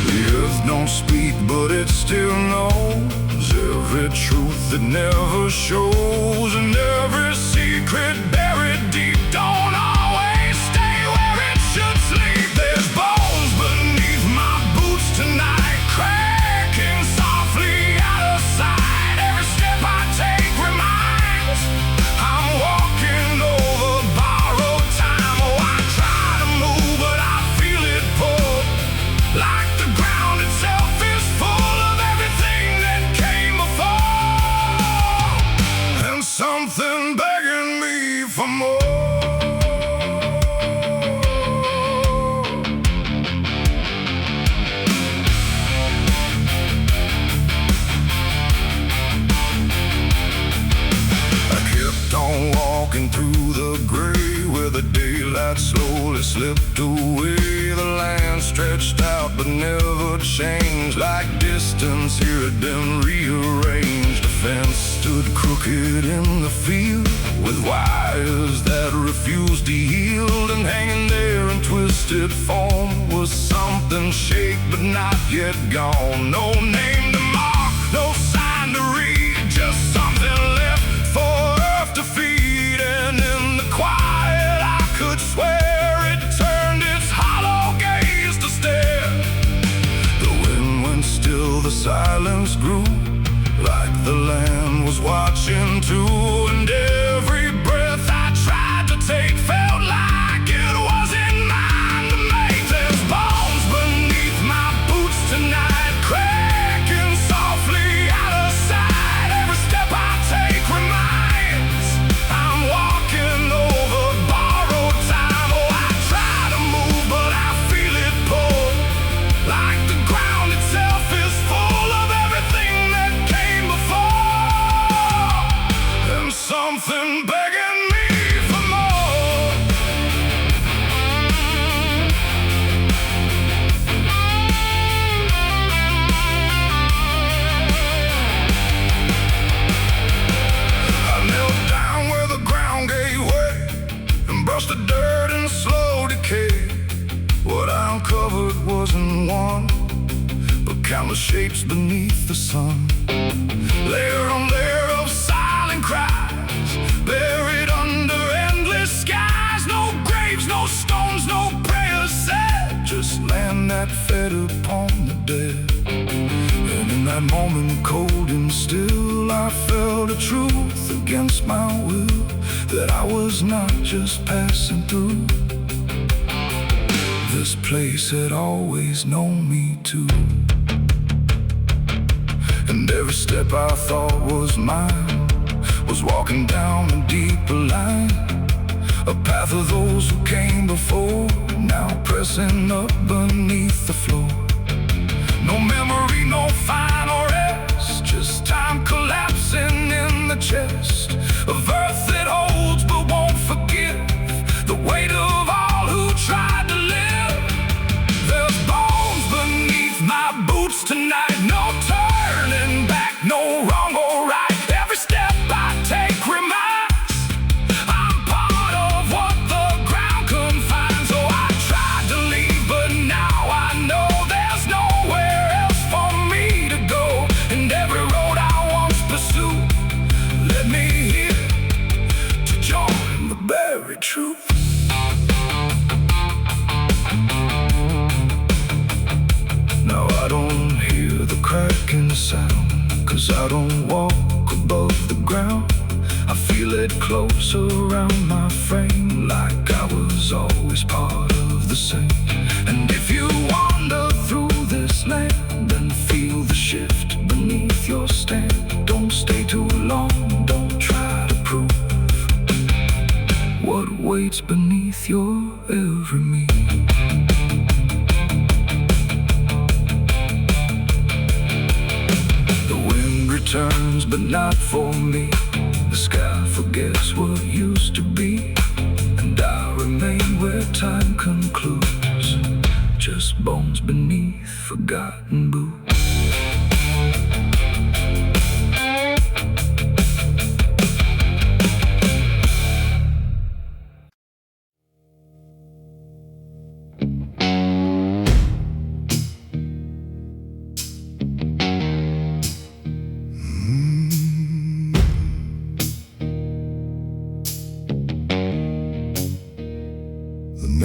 The earth don't speak, but it still knows every truth that never shows, and every secret buried deep don't always stay where it should sleep. There's bones beneath my boots tonight, cracking softly out of sight. Every step I take reminds I'm walking over borrowed time. Oh, I try to move, but I feel it pull, like the ground itself is full of everything that came before, and something begging me for more. I kept on walking through the gray, where the daylight slowly slipped away. The land stretched out but never changed, like distance here had been rearranged. The fence stood crooked in the field, with wires that refused to yield. And hanging there in twisted form was something shake but not yet gone. No name to mark, no sign to read, just something left for earth to feed. And in the quiet I could swear it turned its hollow gaze to stare. The wind went still, the silence grew, like the land was watching too. And every breath I tried to take felt like it wasn't mine to make. There's bones beneath my boots tonight, cracking softly out of sight. Every step I take reminds I'm walking over borrowed time. Oh, I try to move, but I feel it pull, like the ground itself is full of everything that came before, and some ground covered wasn't one, but countless shapes beneath the sun. Layer on layer of silent cries, buried under endless skies. No graves, no stones, no prayers said, just land that fed upon the dead. And in that moment, cold and still, I felt a truth against my will, that I was not just passing through. This place had always known me too. And every step I thought was mine was walking down a deeper line, a path of those who came before, now pressing up beneath the floor. No memory, no final rest, just time collapsing in the chest of earth that holds but won't forgive the weight of all who tried to live. There's bones beneath my boots tonight, no turning back, no wrong or right. Every step I take reminds I'm part of what the ground confines. So I tried to leave, but now I know there's nowhere else for me to go. And every road I once pursued led me here to join the buried truth. Now I don't hear the cracking sound, 'cause I don't walk above the ground. I feel it close around my frame, like I was always part of the same. And if you wander through this land and feel the shift beneath your stand, don't stay too long, don't try to prove what waits beneath your every move. Turns, but not for me. The sky forgets what used to be, and I remain where time concludes, just bones beneath forgotten boots.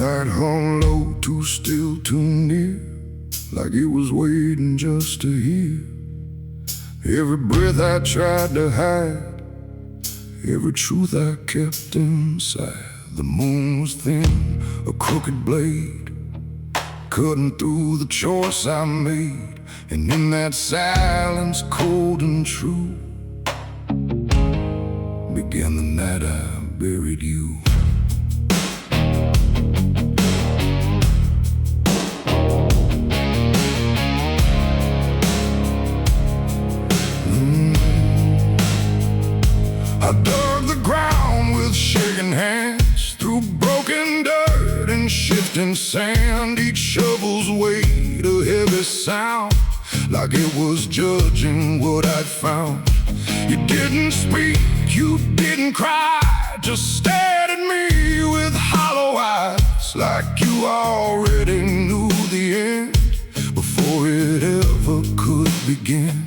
Night hung low, too still, too near, like it was waiting just to hear. Every breath I tried to hide, every truth I kept inside. The moon was thin, a crooked blade, cutting through the choice I made. And in that silence, cold and true, began the night I buried you. I dug the ground with shaking hands, through broken dirt and shifting sand. Each shovel's weight a heavy sound, like it was judging what I'd found. You didn't speak, you didn't cry, just stared at me with hollow eyes, like you already knew the end before it ever could begin.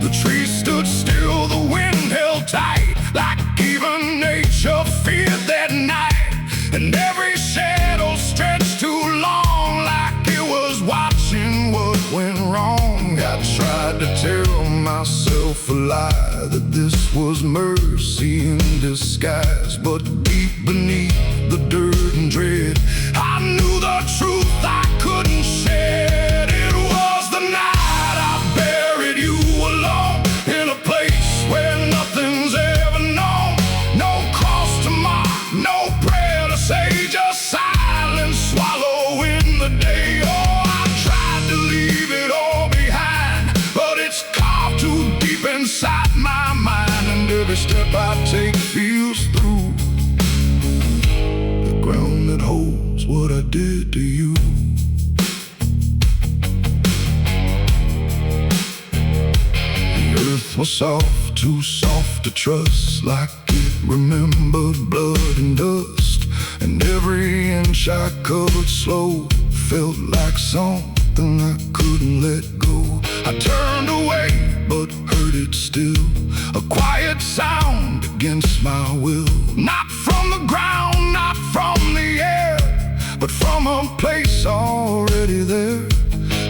The trees stood still, the wind held tight, like even nature feared that night. And every shadow stretched too long, like it was watching what went wrong. I tried to tell myself a lie, that this was mercy in disguise. But deep beneath the dirt and dread, I knew the truth I couldn't shed. It was the night I buried you alone, in a place where nothing's ever known. No cross to mark, no prayer to say, just silence swallowing the day. Oh, I tried to leave it all behind, but it's carved too deep inside my mind. And every step I take feels through the ground that holds what I did to you. Earth was soft, too soft to trust, like it remembered blood and dust. And every inch I covered slow felt like something I couldn't let go. I turned away, but heard it still, a quiet sound against my will. Not from the ground, not from the air, but from a place already there.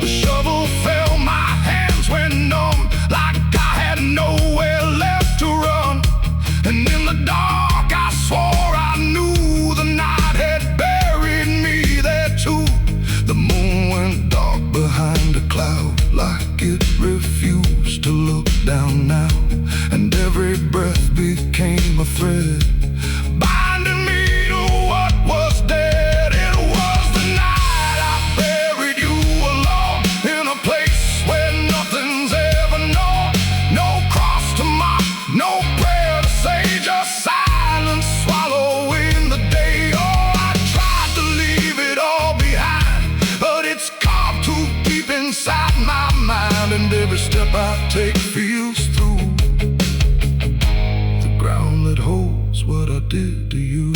The shovel fell, my hands went numb, like I had nowhere left to run. And in the dark I swore I knew the night had buried me there too. The moon went dark behind a cloud, like it refused to look down now. And every breath became a thread, binding me to what was dead. It was the night I buried you alone, in a place where nothing's ever known. No cross to mark, no prayer to say, just silence swallowing the day. Oh, I tried to leave it all behind, but it's carved too deep inside my mind. And every step I take feels through the ground that holds what I did to you.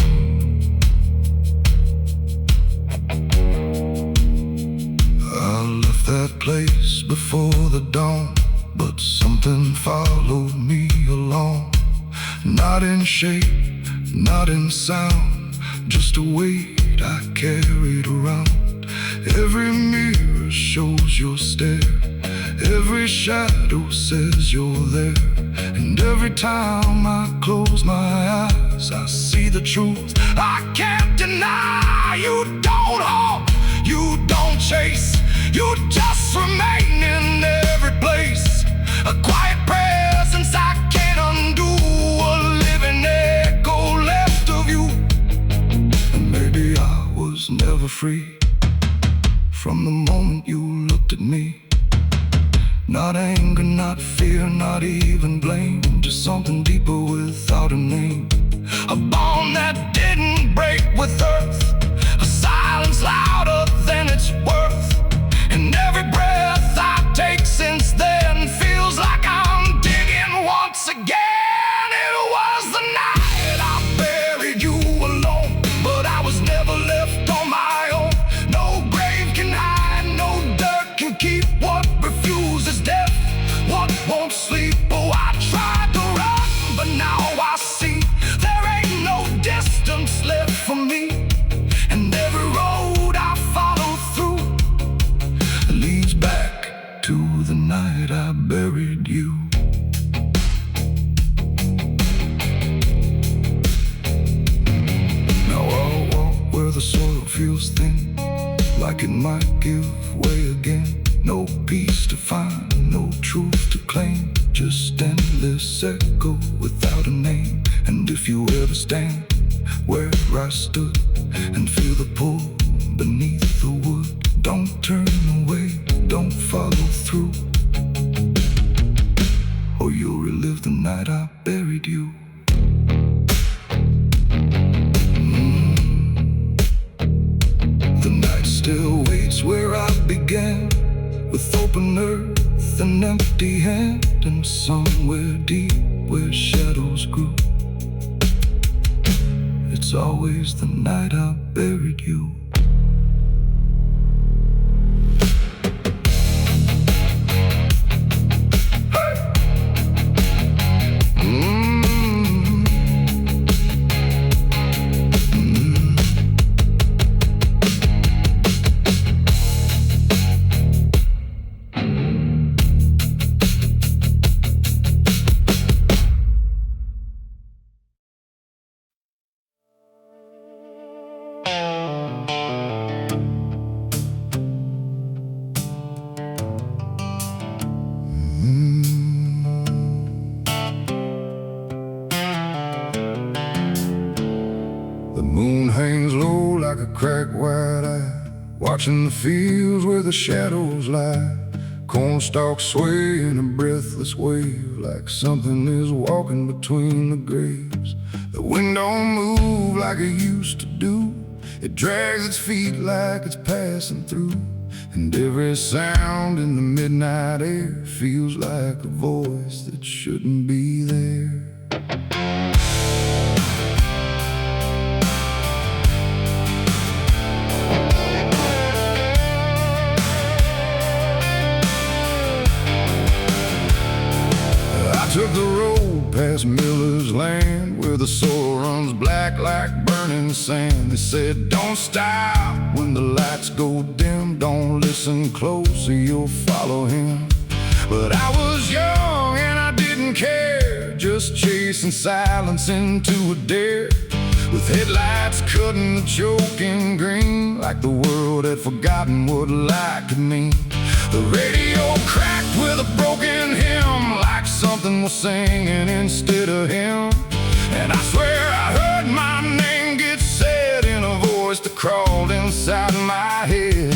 I left that place before the dawn, but something followed me along. Not in shape, not in sound, just a weight I carried around. Every mirror shows your stare, every shadow says you're there. And every time I close my eyes, I see the truth I can't deny. You don't haunt, you don't chase, you just remain in every place. A quiet presence I can't undo, a living echo left of you. And maybe I was never free from the moment you looked at me. Not anger, not fear, not even blame, just something deeper without a name. A bond that didn't break with earth, a silence louder than its worth. And every breath I take since then feels like I'm digging once again. It was the night I buried you alone, but I was never left on my own. No grave can hide, no dirt can keep what refuses death, what won't sleep. Oh, I tried to run, but now I see there ain't no distance left for me. And every road I follow through leads back to the night I buried you. Now I'll walk where the soil feels thin, like it might give way again. No peace to find, no truth to claim, just endless echo without a name. And if you ever stand where I stood and feel the pull beneath the wood, don't turn away, don't follow through, or you'll relive the night I buried you. The night still waits where I began, with open earth and empty hand, and somewhere deep where shadows grew, it's always the night I buried you. The moon hangs low like a cracked white eye, watching the fields where the shadows lie. Corn stalks sway in a breathless wave, like something is walking between the graves. The wind don't move like it used to do, it drags its feet like it's passing through. And every sound in the midnight air feels like a voice that shouldn't be there. past Miller's land, where the soil runs black like burning sand. They said, don't stop when the lights go dim, don't listen close or you'll follow him. But I was young and I didn't care, just chasing silence into a dare, with headlights cutting the choking green, like the world had forgotten what light could mean. The radio cracked with a broken hymn, like something was singing instead of him. And I swear I heard my name get said in a voice that crawled inside my head.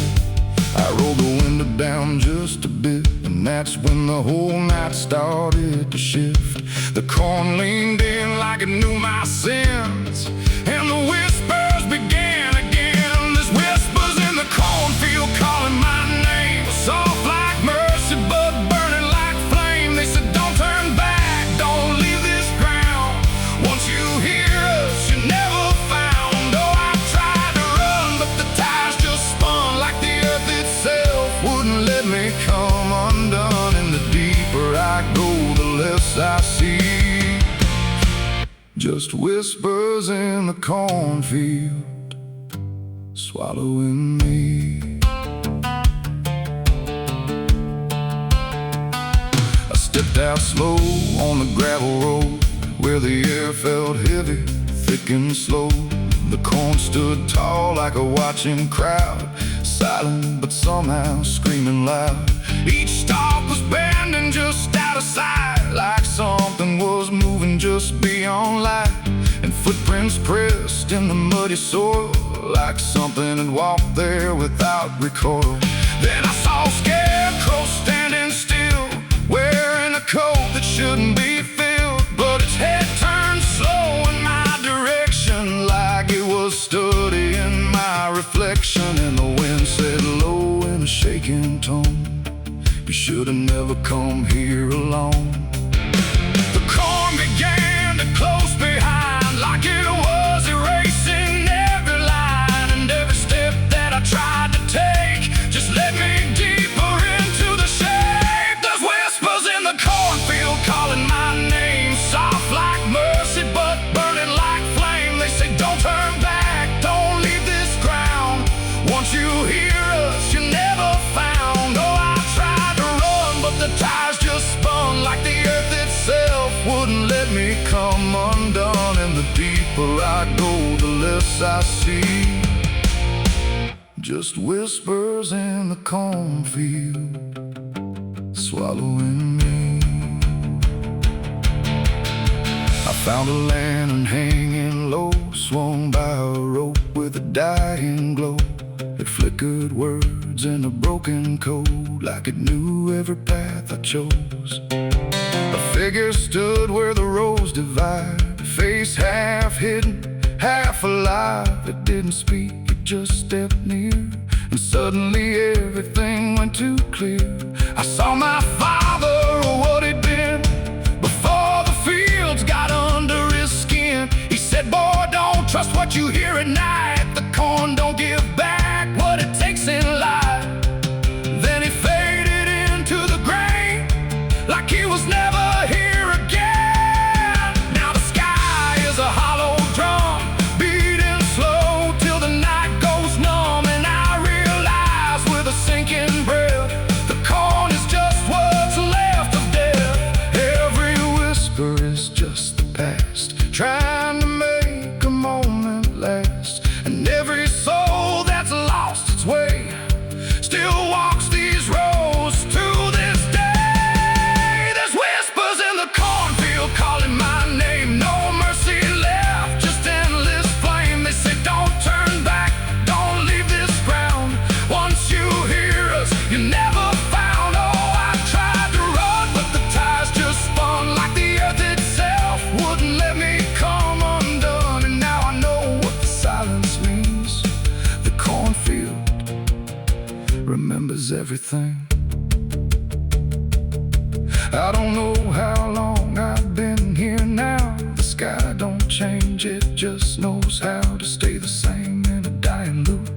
I rolled the window down just a bit, and that's when the whole night started to shift. The corn leaned in like it knew my sins, and the whispers began again. There's whispers in the cornfield calling my name, soft like mercy but burning like flame. They said, don't turn back, don't leave this ground. Once you hear us, you're never found. Oh, I tried to run, but the tires just spun, like the earth itself wouldn't let me come undone. And the deeper I go, the less I see, just whispers in the cornfield swallowing me. I stepped out slow on the gravel road, where the air felt heavy, thick and slow. The corn stood tall like a watching crowd, silent but somehow screaming loud. Each stalk was bending just out of sight, like something was moving just beyond light. And footprints pressed in the muddy soil, like something had walked there without recoil. Then I saw a scarecrow standing still, wearing a coat that shouldn't be filled, but its head turned slow in my direction, like it was studying my reflection. And the wind said low in a shaking tone, you should have never come here alone. The corn began to close behind, like it was erasing every line. And every step that I tried to take just led me deeper into the shade. There's whispers in the cornfield calling my name, soft like mercy but burning like flame. They say, don't turn back, don't leave this ground. Once you hear us, you're never found. Oh, I tried to run, but the tires just spun, like the earth itself wouldn't let me come undone. And the deeper I go, the less I see, just whispers in the cornfield swallowing me. I found a lantern hanging low, swung by a rope with a dying glow. It flickered words in a broken code, like it knew every path I chose. A figure stood where the roads divide, face half hidden, half alive. It didn't speak, it just stepped near, and suddenly everything went too clear. I saw my father, or what he'd been, before the fields got under his skin. He said, boy, don't trust what you hear at night. The corn don't give back what it takes in life. Then he faded into the grain, like he was never here again. Now the sky is a hollow drum, beating slow till the night goes numb. And I realize with a sinking breath, the corn is just what's left of death. Every whisper is just the past, trying to make a moment last. And every soul that's lost its way still walks these roads to this day. There's whispers in the cornfield calling my name, no mercy left, just endless flame. They say, don't turn back, don't leave this ground. Once you hear us, you're never found. Oh, I tried to run, but the tires just spun, like the earth itself wouldn't let me come undone. And now I know what the silence means. The cornfield remembers everything. I don't know how long I've been here now. The sky don't change, it just knows how to stay the same in a dying loop,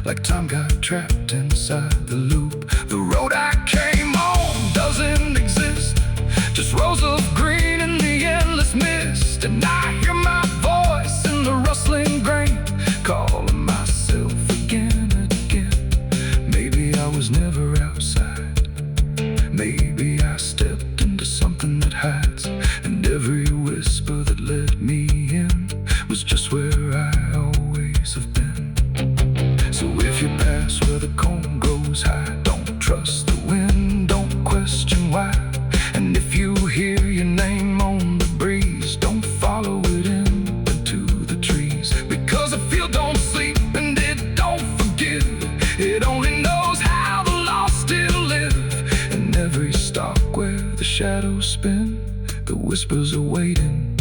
like time got trapped inside the loop. The road I came on doesn't exist, just rows of green in the end. was never outside. Maybe I stepped into something that hides, and every whisper that let me in was just where I always have been. So if you pass where the comb goes high, don't trust the wind, don't question why. And if you hear your name on the breeze, don't follow it into the trees. Because the field don't sleep and it don't forgive. It only knows how the lost still live. And every stalk where the shadows spin, the whispers are waiting